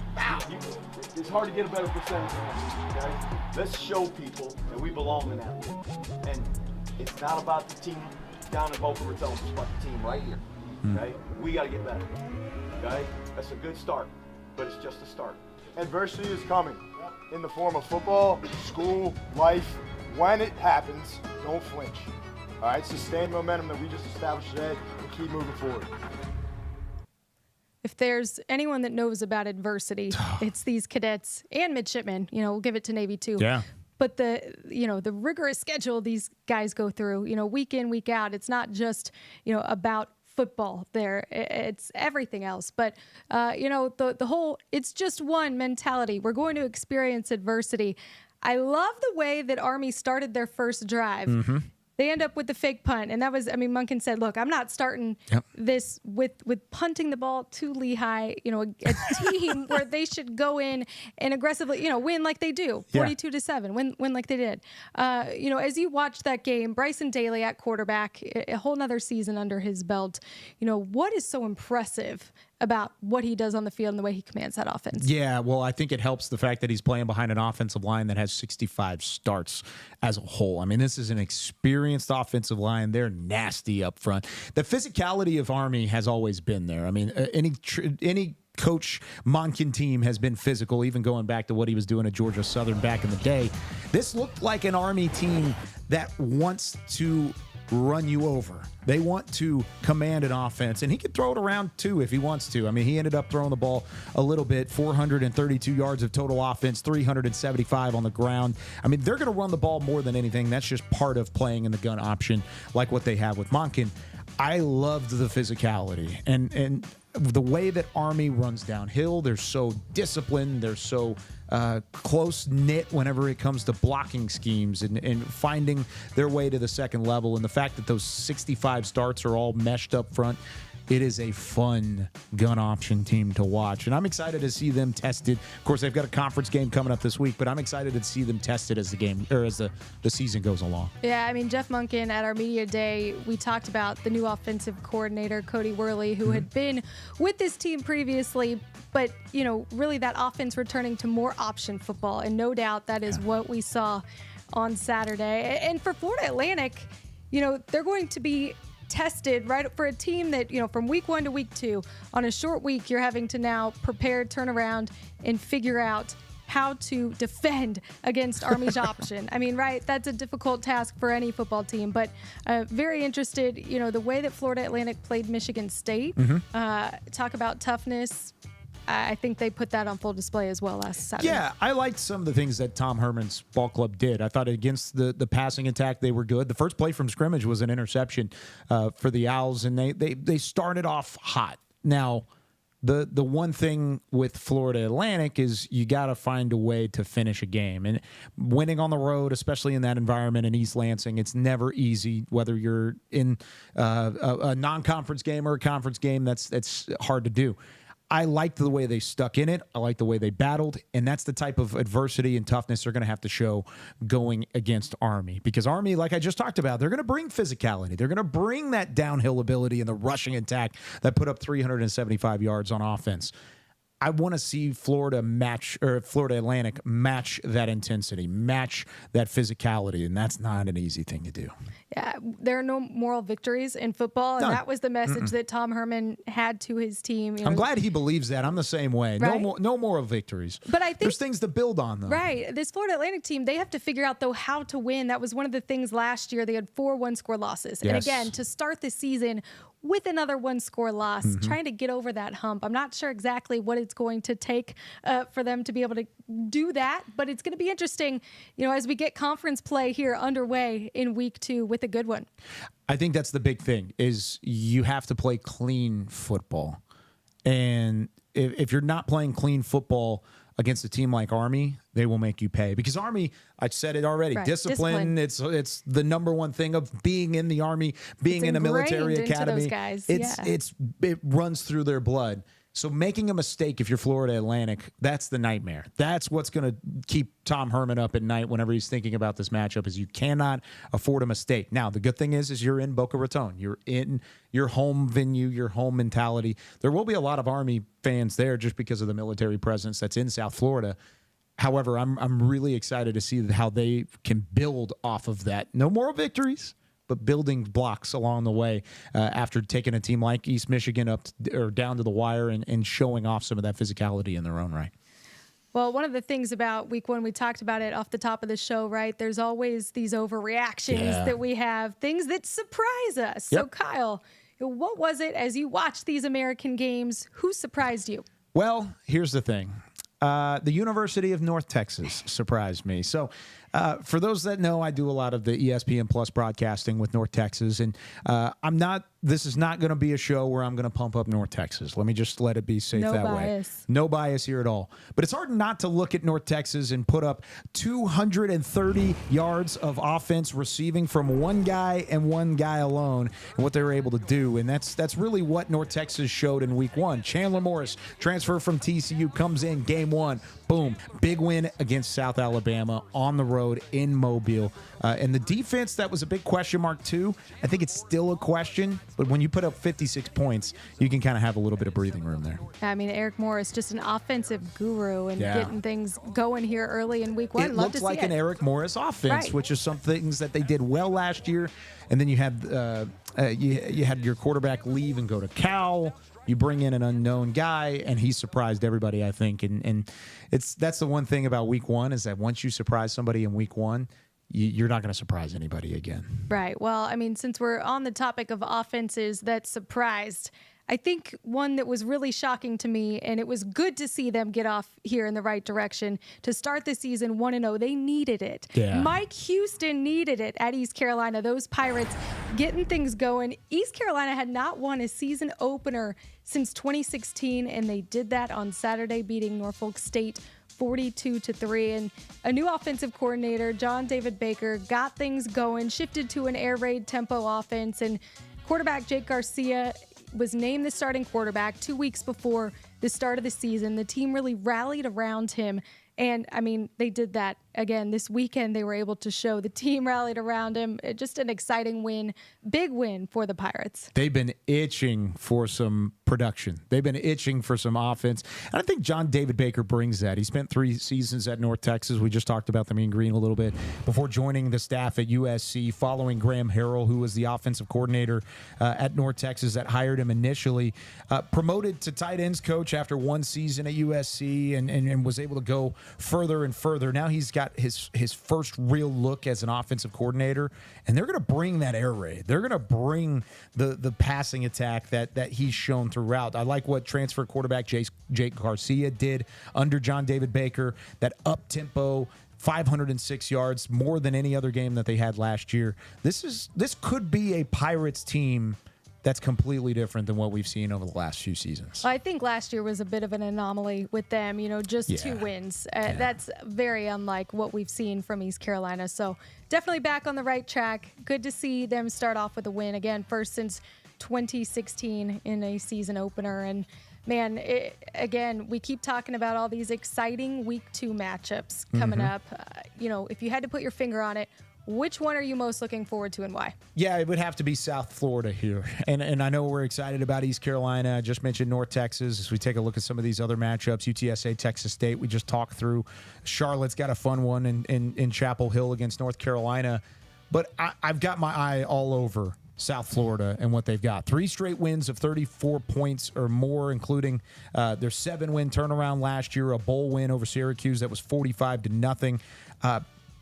It's hard to get a better percentage than that. Okay? Let's show people that we belong in that league. And it's not about the team down in Boca Raton. It's about the team right here. Okay? We got to get better. Okay? That's a good start, but it's just a start. Adversity is coming in the form of football, school, life. When it happens, don't flinch. All right? Sustain momentum that we just established today and keep moving forward. If there's anyone that knows about adversity, it's these cadets and midshipmen. We'll give it to Navy too. Yeah. But the rigorous schedule these guys go through, week in, week out, it's not just, about football there. It's everything else. But, the whole, it's just one mentality. We're going to experience adversity. I love the way that Army started their first drive. Mm-hmm. They end up with the fake punt. And that was, Monken said, look, I'm not starting this with punting the ball to Lehigh, a team where they should go in and aggressively, win like they do, 42-7, win like they did. As you watch that game, Bryson Daly at quarterback, a whole nother season under his belt, what is so impressive about what he does on the field and the way he commands that offense? Yeah, well, I think it helps the fact that he's playing behind an offensive line that has 65 starts as a whole. This is an experienced offensive line. They're nasty up front. The physicality of Army has always been there. Any Coach Monken team has been physical, even going back to what he was doing at Georgia Southern back in the day. This looked like an Army team that wants to run you over. They want to command an offense, and he could throw it around too if he wants to. He ended up throwing the ball a little bit, 432 yards of total offense, 375 on the ground. They're going to run the ball more than anything. That's just part of playing in the gun option like what they have with Monken. I loved the physicality and the way that Army runs downhill. They're so disciplined. They're so close-knit whenever it comes to blocking schemes and finding their way to the second level. And the fact that those 65 starts are all meshed up front, it is a fun gun option team to watch. And I'm excited to see them tested. Of course, they've got a conference game coming up this week, but I'm excited to see them tested as the game or as the season goes along. Yeah, Jeff Monken at our media day, we talked about the new offensive coordinator, Cody Worley, who had been with this team previously, but, really that offense returning to more option football. And no doubt that is what we saw on Saturday. And for Florida Atlantic, they're going to be tested right for a team that, from week 1 to week 2, on a short week, you're having to now prepare, turn around, and figure out how to defend against Army's option. Right? That's a difficult task for any football team, but very interested, the way that Florida Atlantic played Michigan State. Talk about toughness. I think they put that on full display as well last Saturday. Yeah, I liked some of the things that Tom Herman's ball club did. I thought against the passing attack, they were good. The first play from scrimmage was an interception for the Owls, and they started off hot. Now, the one thing with Florida Atlantic is you got to find a way to finish a game. And winning on the road, especially in that environment in East Lansing, it's never easy, whether you're in a non-conference game or a conference game. That's hard to do. I liked the way they stuck in it. I liked the way they battled. And that's the type of adversity and toughness they're going to have to show going against Army. Because Army, like I just talked about, they're going to bring physicality. They're going to bring that downhill ability and the rushing attack that put up 375 yards on offense. I want to see Florida Atlantic match that intensity, match that physicality, and that's not an easy thing to do. Yeah, there are no moral victories in football, and that was the message that Tom Herman had to his team. I'm glad he believes that. I'm the same way. Right? No moral victories. But I think there's things to build on, though. Right. This Florida Atlantic team, they have to figure out, though, how to win. That was one of the things last year. They had 4 one-score losses. Yes. And again, to start the season with another 1-score loss, trying to get over that hump. I'm not sure exactly what it's going to take for them to be able to do that, but it's going to be interesting, as we get conference play here underway in week 2 with a good one. I think that's the big thing is you have to play clean football. And if you're not playing clean football against a team like Army, they will make you pay. Because Army, I said it already, Right. Discipline. It's the number one thing of being in the Army, being in a military ingrained into academy. those guys. It runs through their blood. So making a mistake if you're Florida Atlantic, that's the nightmare. That's what's going to keep Tom Herman up at night whenever he's thinking about this matchup, is you cannot afford a mistake. Now, the good thing is you're in Boca Raton. You're in your home venue, your home mentality. There will be a lot of Army fans there just because of the military presence that's in South Florida. However, I'm really excited to see how they can build off of that. No moral victories, but building blocks along the way after taking a team like East Michigan up or down to the wire and showing off some of that physicality in their own right. Well, one of the things about week one, we talked about it off the top of the show, right? There's always these overreactions that we have, things that surprise us. Yep. So, Kyle, what was it as you watched these American games? Who surprised you? Well, here's the thing. The University of North Texas surprised me. So for those that know, I do a lot of the ESPN Plus broadcasting with North Texas, and this is not going to be a show where I'm going to pump up North Texas. Let me just let it be safe that way. No bias here at all. But it's hard not to look at North Texas and put up 230 yards of offense receiving from one guy and one guy alone, and what they were able to do. And that's really what North Texas showed in week one. Chandler Morris, transfer from TCU, comes in game one. Boom. Big win against South Alabama on the road in Mobile. And the defense, that was a big question mark too. I think it's still a question, but when you put up 56 points, you can kind of have a little bit of breathing room there. I mean, Eric Morris, just an offensive guru and getting things going here early in week one. It looks like an Eric Morris offense, which is some things that they did well last year. And then you had you had your quarterback leave and go to Cal. You bring in an unknown guy, and he surprised everybody, I think. And that's the one thing about week one, is that once you surprise somebody in week one, you're not going to surprise anybody again. Right. Well, I mean, since we're on the topic of offenses that surprised, I think one that was really shocking to me, and it was good to see them get off here in the right direction to start the season 1-0. They needed it. Yeah. Mike Houston needed it at East Carolina. Those Pirates getting things going. East Carolina had not won a season opener since 2016, and they did that on Saturday, beating Norfolk State 42-3. And a new offensive coordinator, John David Baker, got things going, shifted to an air raid tempo offense, and quarterback Jake Garcia was named the starting quarterback 2 weeks before the start of the season. The team really rallied around him. And, I mean, they did that again this weekend. They were able to show the team rallied around him. Just an exciting win, big win for the Pirates. They've been itching for some production. They've been itching for some offense. And I think John David Baker brings that. He spent 3 seasons at North Texas. We just talked about the Mean Green a little bit before joining the staff at USC, following Graham Harrell, who was the offensive coordinator at North Texas that hired him initially. Promoted to tight ends coach after 1 season at USC and was able to go further and further. Now he's got his first real look as an offensive coordinator, and they're going to bring that air raid. They're going to bring the passing attack that he's shown throughout. I like what transfer quarterback Jake Garcia did under John David Baker, that up-tempo 506 yards, more than any other game that they had last year. This could be a Pirates team that's completely different than what we've seen over the last few seasons. Well, I think last year was a bit of an anomaly with them, just 2 wins. That's very unlike what we've seen from East Carolina. So definitely back on the right track. Good to see them start off with a win. Again, first since 2016 in a season opener. And man, again, we keep talking about all these exciting week 2 matchups coming up. If you had to put your finger on it, which one are you most looking forward to and why? Yeah, it would have to be South Florida here. And I know we're excited about East Carolina. I just mentioned North Texas. As we take a look at some of these other matchups, UTSA, Texas State, we just talked through. Charlotte's got a fun one in Chapel Hill against North Carolina. But I've got my eye all over South Florida and what they've got. 3 straight wins of 34 points or more, including their 7-win turnaround last year, a bowl win over Syracuse that was 45-0.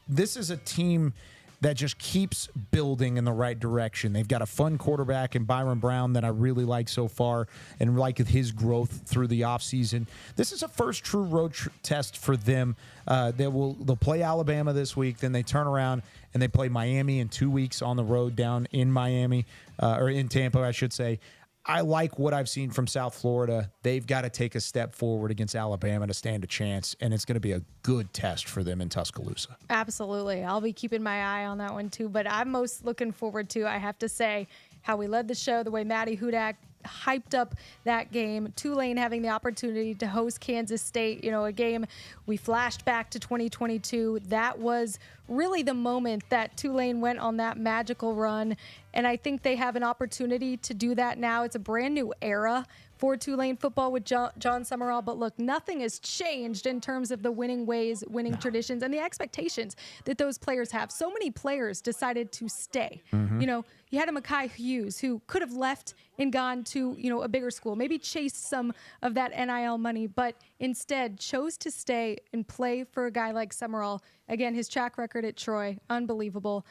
This is a team that just keeps building in the right direction. They've got a fun quarterback in Byron Brown that I really like so far and like his growth through the offseason. This is a first true road test for them. They'll play Alabama this week, then they turn around and they play Miami in 2 weeks on the road down in Miami, or in Tampa, I should say. I like what I've seen from South Florida. They've got to take a step forward against Alabama to stand a chance, and it's going to be a good test for them in Tuscaloosa. Absolutely. I'll be keeping my eye on that one too, but I'm most looking forward to, I have to say, how we led the show, the way Maddy Hudak hyped up that game. Tulane having the opportunity to host Kansas State, a game we flashed back to 2022. That was really the moment that Tulane went on that magical run, and I think they have an opportunity to do that now. It's a brand new era for Tulane football with John Summerall, but look, nothing has changed in terms of the winning ways, winning traditions, and the expectations that those players have. So many players decided to stay. You had a Mekhi Hughes who could have left and gone to, a bigger school, maybe chased some of that NIL money, but instead chose to stay and play for a guy like Summerall. Again, his track record at Troy, unbelievable.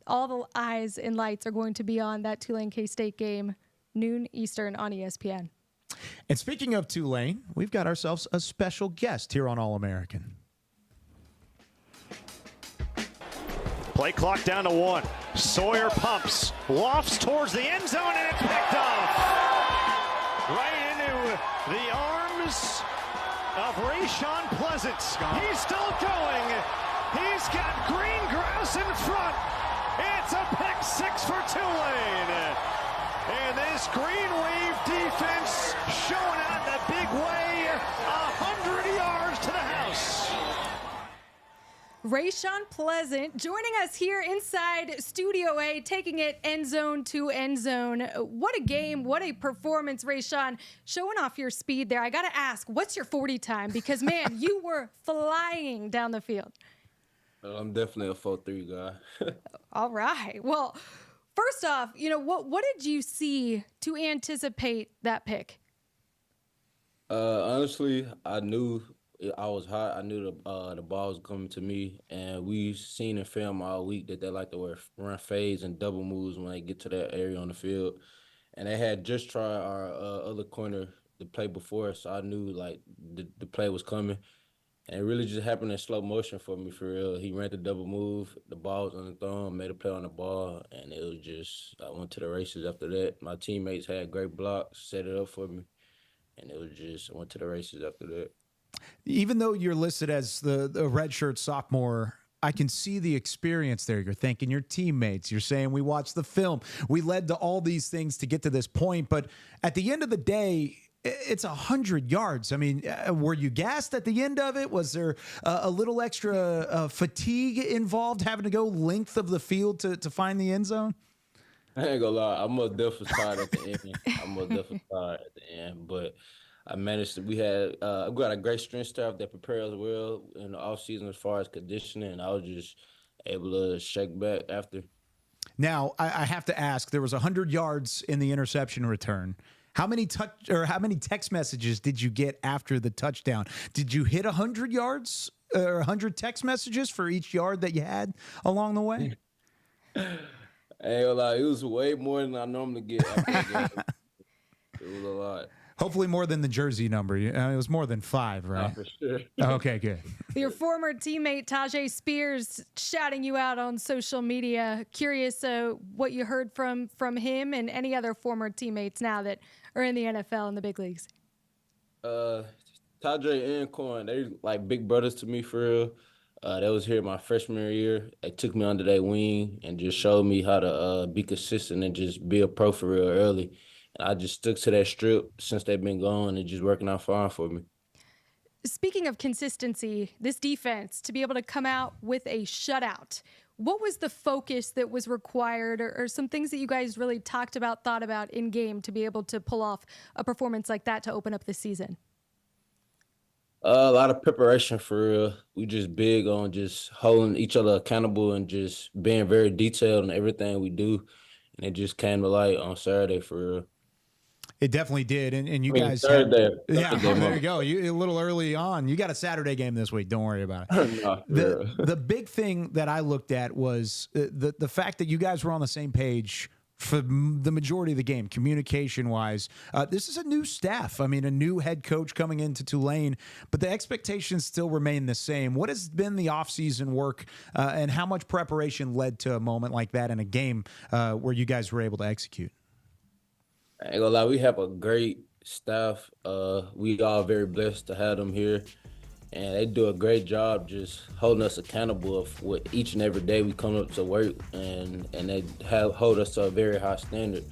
All the eyes and lights are going to be on that Tulane K-State game, noon Eastern on ESPN. And speaking of Tulane, we've got ourselves a special guest here on All-American. Play clock down to 1. Sawyer pumps, lofts towards the end zone, and it's picked off. Right into the arms of Rayshawn Pleasant. He's still going. He's got green grass in front. It's a pick 6 for Tulane. And this Green Wave defense showing out in a big way, 100 yards to the house. Rayshawn Pleasant joining us here inside Studio A, taking it end zone to end zone. What a game, what a performance, Rayshawn. Showing off your speed there. I got to ask, what's your 40 time? Because, man, you were flying down the field. I'm definitely a 4.3 guy. All right. Well, first off, what did you see to anticipate that pick? Honestly, I knew I was hot. I knew the ball was coming to me, and we've seen in film all week that they like to run fades and double moves when they get to that area on the field. And they had just tried our other corner the play before, so I knew the play was coming. And it really just happened in slow motion for me, for real. He ran the double move, the ball was on the thumb, made a play on the ball, and it was just, I went to the races after that. My teammates had great blocks, set it up for me, and it was just, I went to the races after that. Even though you're listed as the redshirt sophomore, I can see the experience there. You're thanking your teammates. You're saying we watched the film. We led to all these things to get to this point. But at the end of the day, it's 100 yards. I mean, were you gassed at the end of it? Was there a little extra fatigue involved, having to go length of the field to find the end zone? I ain't gonna lie. I'm most definitely tired at the end. But I managed to, we got a great strength staff that prepared us well in the offseason as far as conditioning, and I was just able to shake back after. Now, I have to ask, there was 100 yards in the interception return. How many text messages did you get after the touchdown? Did you hit 100 yards or 100 text messages for each yard that you had along the way? I ain't gonna lie, it was way more than I normally get after the game. It was a lot. Hopefully more than the jersey number. It was more than 5, right? For sure. Okay, good. Your former teammate, Tajay Spears, shouting you out on social media. Curious what you heard from him and any other former teammates now that are in the NFL and the big leagues. Tajay and Coin, they like big brothers to me, for real. They was here my freshman year. They took me under their wing and just showed me how to be consistent and just be a pro for real early. And I just stuck to that strip since they've been gone and just working out fine for me. Speaking of consistency, this defense, to be able to come out with a shutout, what was the focus that was required or some things that you guys really thought about in game to be able to pull off a performance like that to open up the season? A lot of preparation, for real. We just big on just holding each other accountable and just being very detailed in everything we do. And it just came to light on Saturday, for real. It definitely did, and you guys. Thursday. There you go. You a little early on. You got a Saturday game this week. Don't worry about it. The big thing that I looked at was the fact that you guys were on the same page for the majority of the game, communication-wise. This is a new staff. I mean, a new head coach coming into Tulane, but the expectations still remain the same. What has been the offseason work, and how much preparation led to a moment like that in a game where you guys were able to execute? I ain't gonna lie, we have a great staff. We are very blessed to have them here, and they do a great job just holding us accountable with each and every day we come up to work, and they hold us to a very high standard.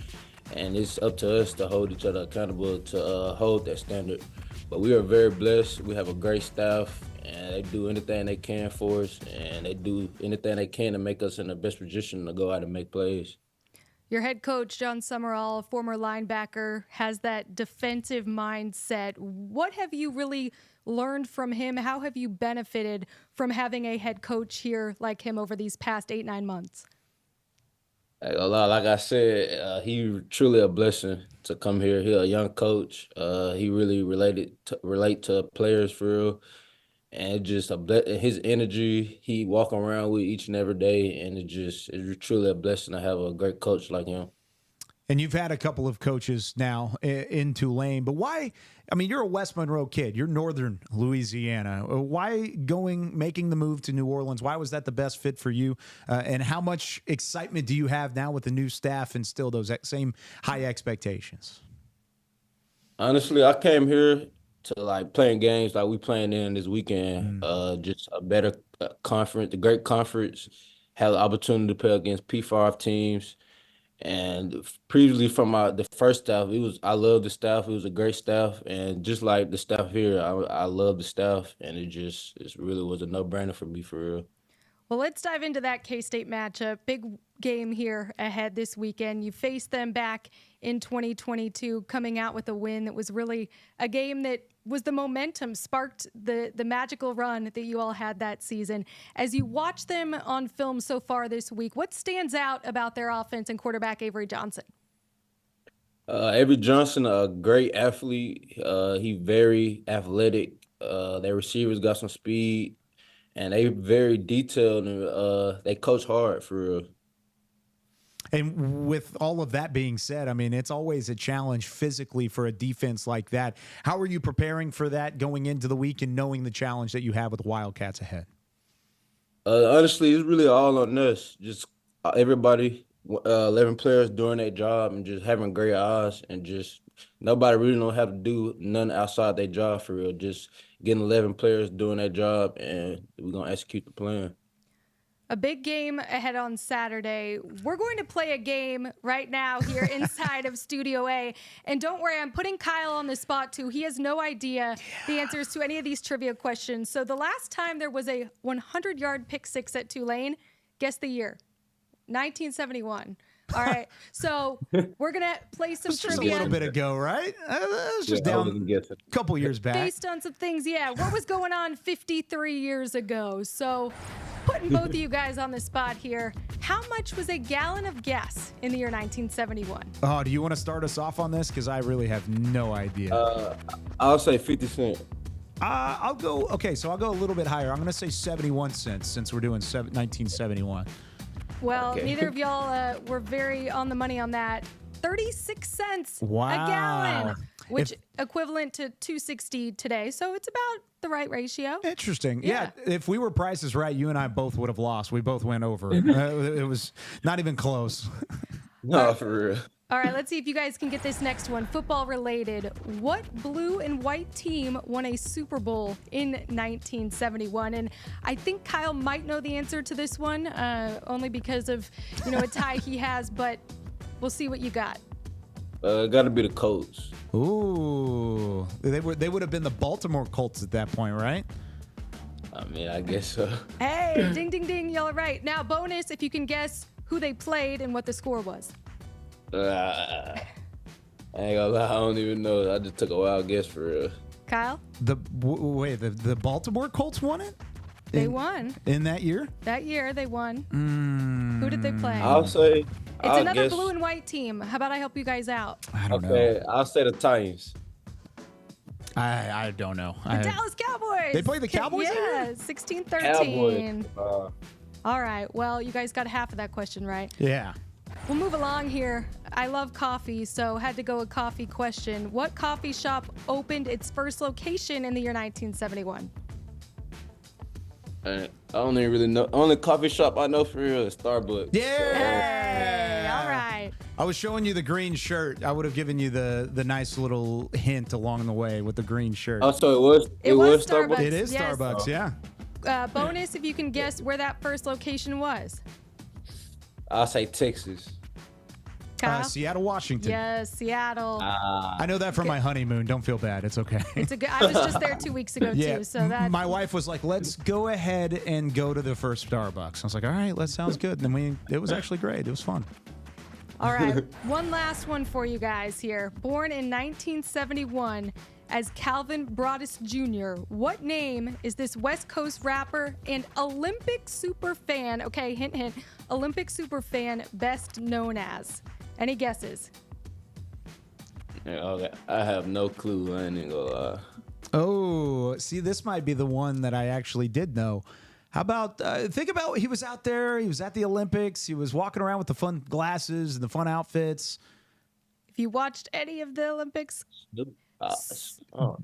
And it's up to us to hold each other accountable to hold that standard. But we are very blessed. We have a great staff, and they do anything they can for us, and they do anything they can to make us in the best position to go out and make plays. Your head coach, John Summerall, a former linebacker, has that defensive mindset. What have you really learned from him? How have you benefited from having a head coach here like him over these past 8-9 months? Like I said, he truly a blessing to come here. He a young coach. He really relate to players for real, and just his energy. He walk around with each and every day, and it's truly a blessing to have a great coach like him. And you've had a couple of coaches now in Tulane, but why? I mean, you're a West Monroe kid. You're Northern Louisiana. Why making the move to New Orleans? Why was that the best fit for you? And how much excitement do you have now with the new staff and still those same high expectations? Honestly, I came here to like playing games like we playing in this weekend. Just a better conference, a great conference. Had the opportunity to play against P5 teams. And previously from the first staff, I love the staff. It was a great staff, and just like the staff here, I love the staff, and it really was a no-brainer for me for real. Well, let's dive into that K-State matchup. Big game here ahead this weekend. You faced them back in 2022, coming out with a win that was really a game that was the momentum, sparked the magical run that you all had that season. As you watch them on film so far this week, what stands out about their offense and quarterback Avery Johnson? Avery Johnson, a great athlete. He very athletic. Their receivers got some speed, and they very detailed, and they coach hard for real. And with all of that being said, I mean, it's always a challenge physically for a defense like that. How are you preparing for that going into the week and knowing the challenge that you have with Wildcats ahead? Honestly, it's really all on us. Just everybody, 11 players doing their job and just having great eyes, and just nobody really don't have to do nothing outside their job for real. Just getting 11 players doing their job, and we're going to execute the plan. A big game ahead on Saturday. We're going to play a game right now here inside of Studio A. And don't worry, I'm putting Kyle on the spot too. He has no idea the answers to any of these trivia questions. So the last time there was a 100-yard pick six at Tulane, guess the year. 1971. All right. So we're going to play some trivia. Just a little bit ago, right? It was just down a couple years back. Based on some things, yeah. What was going on 53 years ago? So putting both of you guys on the spot here, how much was a gallon of gas in the year 1971? Oh, do you want to start us off on this? Because I really have no idea. I'll say 50 cents. I'll go a little bit higher. I'm going to say 71 cents since we're doing 1971. Well, neither of y'all were very on the money on that. 36 cents a gallon, which equivalent to $2.60 today. So it's about the right ratio. Interesting. Yeah. If we were Prices Right, you and I both would have lost. We both went over. It was not even close. No, for real. All right, let's see if you guys can get this next one. Football related. What blue and white team won a Super Bowl in 1971? And I think Kyle might know the answer to this one, only because of, a tie he has, but we'll see what you got. Got to be the Colts. Ooh. They would have been the Baltimore Colts at that point, right? I mean, I guess so. Hey, ding, ding, ding. Y'all are right. Now, bonus if you can guess who they played and what the score was. I ain't gonna lie, I don't even know. I just took a wild guess for real. Kyle? The Baltimore Colts won it? They won. In that year? That year, they won. Who did they play? It's another blue and white team. How about I help you guys out? I don't know. I'll say the Titans. I don't know. The Dallas Cowboys. They played the Cowboys? Yeah, 16-13. Cowboys. All right. Well, you guys got half of that question right. Yeah. We'll move along here. I love coffee, so had to go a coffee question. What coffee shop opened its first location in the year 1971? I don't even really know. Only coffee shop I know for real is Starbucks. Yeah. Hey, all right. I was showing you the green shirt. I would have given you the nice little hint along the way with the green shirt. Oh, so it was Starbucks. It is yes. Starbucks, yeah. Bonus if you can guess where that first location was. I'll say Texas. Kyle? Seattle, Washington. Yes, Seattle. I know that from my honeymoon. Don't feel bad. It's okay. It's a good. I was just there 2 weeks ago too, so that my wife was like, "Let's go ahead and go to the first Starbucks." I was like, "All right, that sounds good." And it was actually great. It was fun. All right, one last one for you guys here. Born in 1971 as Calvin Broadus Jr., what name is this West Coast rapper and Olympic super fan? Okay, hint, hint. Olympic super fan best known as. Any guesses? Yeah, okay. I have no clue. I ain't even gonna lie. Oh, see, this might be the one that I actually did know. How about, think about, he was out there, he was at the Olympics, he was walking around with the fun glasses and the fun outfits. If you watched any of the Olympics, The D-O,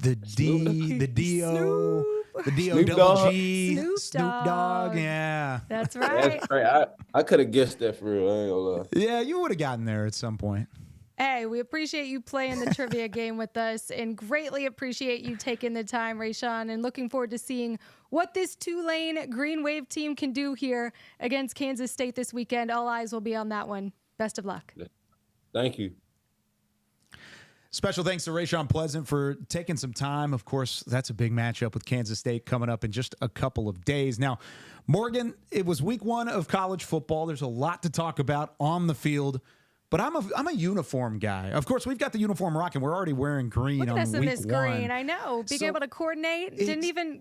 the D-O-double-G, Snoop Dogg, yeah. That's right. That's right. I could have guessed that for real. I ain't gonna lie. Yeah, you would have gotten there at some point. Hey, we appreciate you playing the trivia game with us and greatly appreciate you taking the time, Rayshawn, and looking forward to seeing what this Tulane Green Wave team can do here against Kansas State this weekend. All eyes will be on that one. Best of luck. Thank you. Special thanks to Rayshawn Pleasant for taking some time. Of course, that's a big matchup with Kansas State coming up in just a couple of days. Now, Morgan, it was week 1 of college football. There's a lot to talk about on the field. But I'm a uniform guy. Of course, we've got the uniform rocking. We're already wearing green Look on at us in week this 1. green. I know. Being able to coordinate.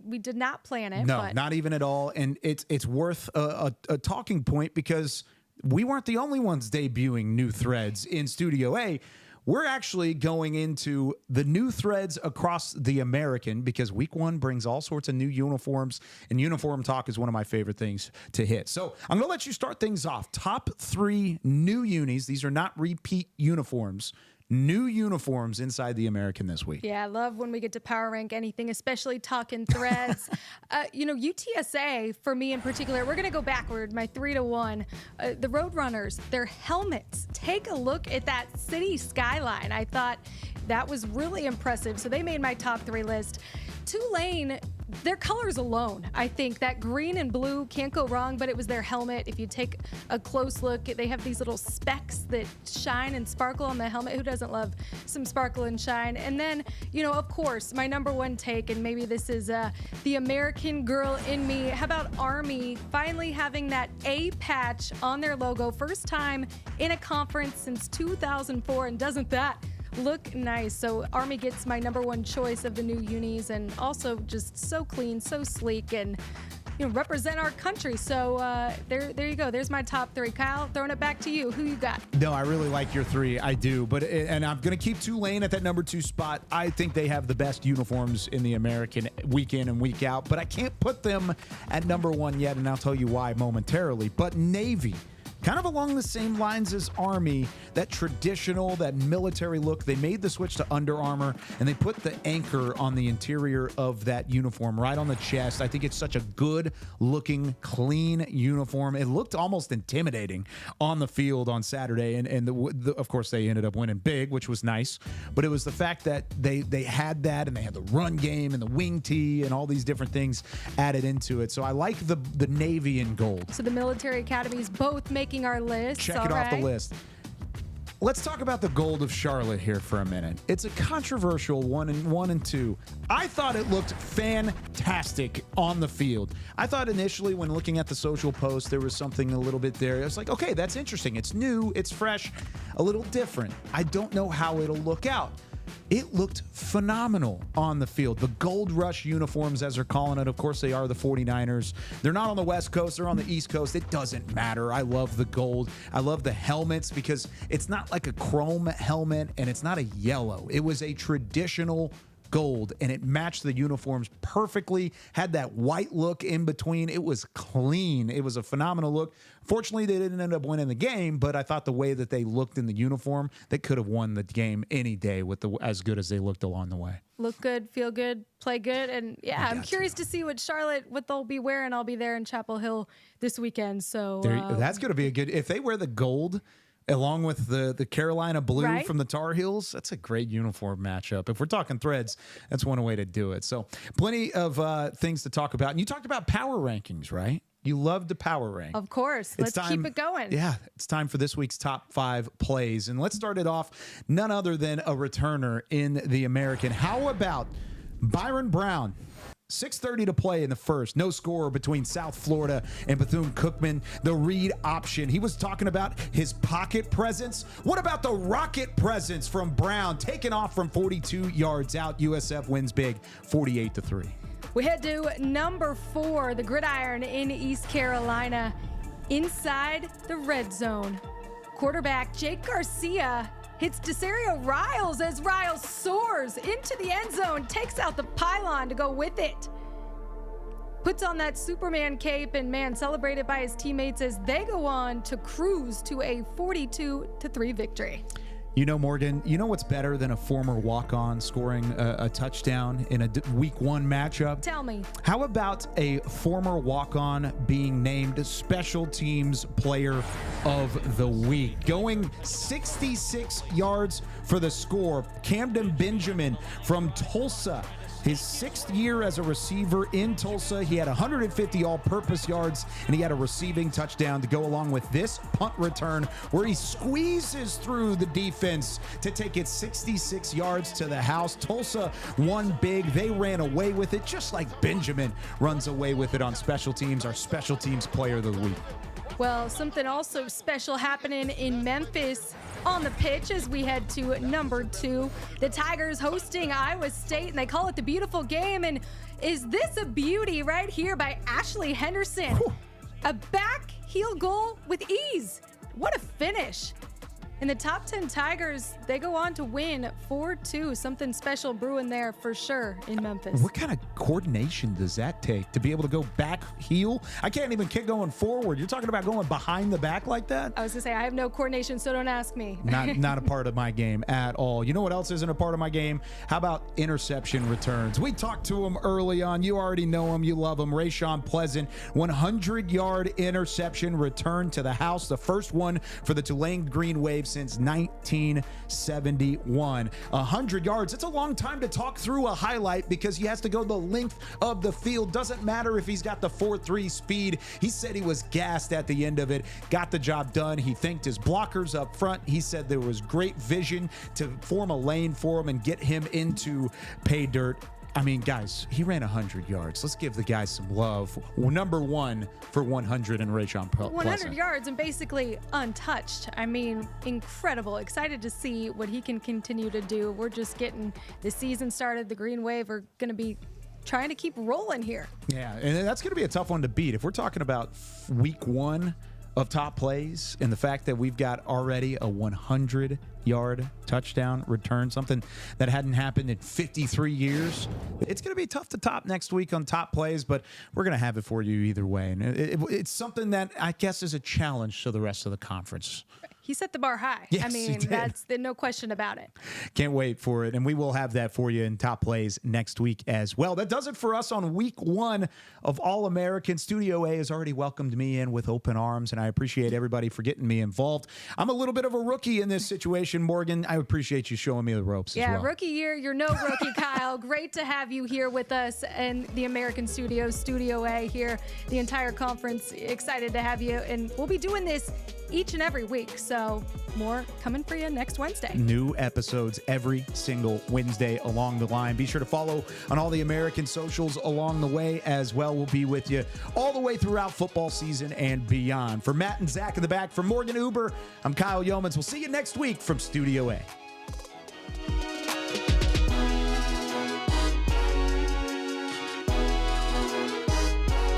We did not plan it. No, but. not even at all. And it's worth a talking point because we weren't the only ones debuting new threads in Studio A. We're actually going into the new threads across the American because week 1 brings all sorts of new uniforms, and uniform talk is one of my favorite things to hit. So I'm going to let you start things off. Top 3 new unis. These are not repeat uniforms. New uniforms inside the American this week. Yeah, I love when we get to power rank anything, especially talking threads. UTSA, for me in particular, we're going to go backward, my 3-1. The Roadrunners, their helmets. Take a look at that city skyline. I thought that was really impressive. So they made my top 3 list. Tulane, their colors alone, I think that green and blue can't go wrong, but it was their helmet. If you take a close look, they have these little specks that shine and sparkle on the helmet. Who doesn't love some sparkle and shine? And then, of course, my number 1 take, and maybe this is the American girl in me. How about Army finally having that A patch on their logo? First time in a conference since 2004, and doesn't that look nice? So Army gets my number 1 choice of the new unis, and also just so clean, so sleek, and represent our country. So there you go. There's my top 3. Kyle, throwing it back to you. Who you got? No, I really like your 3. I do. And I'm going to keep Tulane at that number 2 spot. I think they have the best uniforms in the American week in and week out, but I can't put them at number 1 yet, and I'll tell you why momentarily. But Navy, kind of along the same lines as Army, that traditional, that military look. They made the switch to Under Armour, and they put the anchor on the interior of that uniform right on the chest. I think it's such a good-looking, clean uniform. It looked almost intimidating on the field on Saturday, and of course, they ended up winning big, which was nice. But it was the fact that they had that, and they had the run game and the wing tee and all these different things added into it. So I like the Navy in gold. So the military academies both making our list. Check it off the list. Let's talk about the gold of Charlotte here for a minute. It's a controversial 1 and 2. I thought it looked fantastic on the field. I thought initially when looking at the social post, there was something a little bit there. I was like, okay, that's interesting. It's new, it's fresh, a little different. I don't know how it'll look out. It looked phenomenal on the field. The Gold Rush uniforms, as they're calling it, of course, they are the 49ers. They're not on the West Coast. They're on the East Coast. It doesn't matter. I love the gold. I love the helmets because it's not like a chrome helmet, and it's not a yellow. It was a traditional gold, and it matched the uniforms perfectly, had that white look in between. It was clean. It was a phenomenal look. Fortunately, they didn't end up winning the game, but I thought the way that they looked in the uniform, they could have won the game any day with as good as they looked along the way. Look good, feel good, play good, and yeah, I'm curious to see what they'll be wearing. I'll be there in Chapel Hill this weekend, so that's going to be a good. If they wear the gold along with the Carolina blue Right? from the Tar Heels. That's a great uniform matchup. If we're talking threads, that's one way to do it. So plenty of things to talk about. And you talked about power rankings, right? You love the power rank. Of course. Let's keep it going. Yeah, it's time for this week's top 5 plays. And let's start it off, none other than a returner in the American. How about Byron Brown? 6:30 to play in the first. No score between South Florida and Bethune-Cookman. The read option. He was talking about his pocket presence. What about the rocket presence from Brown? Taking off from 42 yards out. USF wins big, 48-3. We head to number 4, the Gridiron in East Carolina, inside the red zone. Quarterback Jake Garcia hits Desario Riles as Riles soars into the end zone, takes out the pylon to go with it. Puts on that Superman cape and, man, celebrated by his teammates as they go on to cruise to a 42-3 victory. You know, Morgan, you know what's better than a former walk-on scoring a touchdown in a week 1 matchup? Tell me. How about a former walk-on being named Special Teams Player of the Week? Going 66 yards for the score, Camden Benjamin from Tulsa. His 6th year as a receiver in Tulsa, he had 150 all-purpose yards, and he had a receiving touchdown to go along with this punt return where he squeezes through the defense to take it 66 yards to the house. Tulsa won big. They ran away with it, just like Benjamin runs away with it on special teams, our Special Teams Player of the Week. Well, something also special happening in Memphis on the pitch as we head to number 2. The Tigers hosting Iowa State, and they call it the beautiful game. And is this a beauty right here by Ashley Henderson? Whew. A back heel goal with ease. What a finish. And the top 10 Tigers, they go on to win 4-2. Something special brewing there for sure in Memphis. What kind of coordination does that take to be able to go back heel? I can't even kick going forward. You're talking about going behind the back like that? I was going to say, I have no coordination, so don't ask me. Not a part of my game at all. You know what else isn't a part of my game? How about interception returns? We talked to him early on. You already know him. You love him. Rayshawn Pleasant, 100-yard interception return to the house. The first one for the Tulane Green Wave since 1971. 100 yards. It's a long time to talk through a highlight because he has to go the length of the field. Doesn't matter if he's got the 4.3 speed. He said he was gassed at the end of it. Got the job done. He thanked his blockers up front. He said there was great vision to form a lane for him and get him into pay dirt. I mean, guys, he ran 100 yards. Let's give the guy some love. Number 1 for 100 in Rayshawn Pleasant. 100 yards and basically untouched. I mean, incredible. Excited to see what he can continue to do. We're just getting the season started. The Green Wave are going to be trying to keep rolling here. Yeah, and that's going to be a tough one to beat. If we're talking about week 1 of top plays and the fact that we've got already a 100-yard touchdown return, something that hadn't happened in 53 years. It's going to be tough to top next week on top plays, but we're going to have it for you either way. And it's something that I guess is a challenge to the rest of the conference. He set the bar high. Yes, I mean, that's no question about it. Can't wait for it. And we will have that for you in top plays next week as well. That does it for us on week 1 of All-American. Studio A has already welcomed me in with open arms, and I appreciate everybody for getting me involved. I'm a little bit of a rookie in this situation, Morgan. I appreciate you showing me the ropes as well. Rookie year. You're no rookie, Kyle. Great to have you here with us in the American Studios, Studio A here, the entire conference. Excited to have you. And we'll be doing this each and every week. So more coming for you next Wednesday. New episodes every single Wednesday along the line. Be sure to follow on all the American socials along the way as well. We'll be with you all the way throughout football season and beyond. For Matt and Zach in the back, for Morgan Uber, I'm Kyle Youmans. We'll see you next week from Studio A.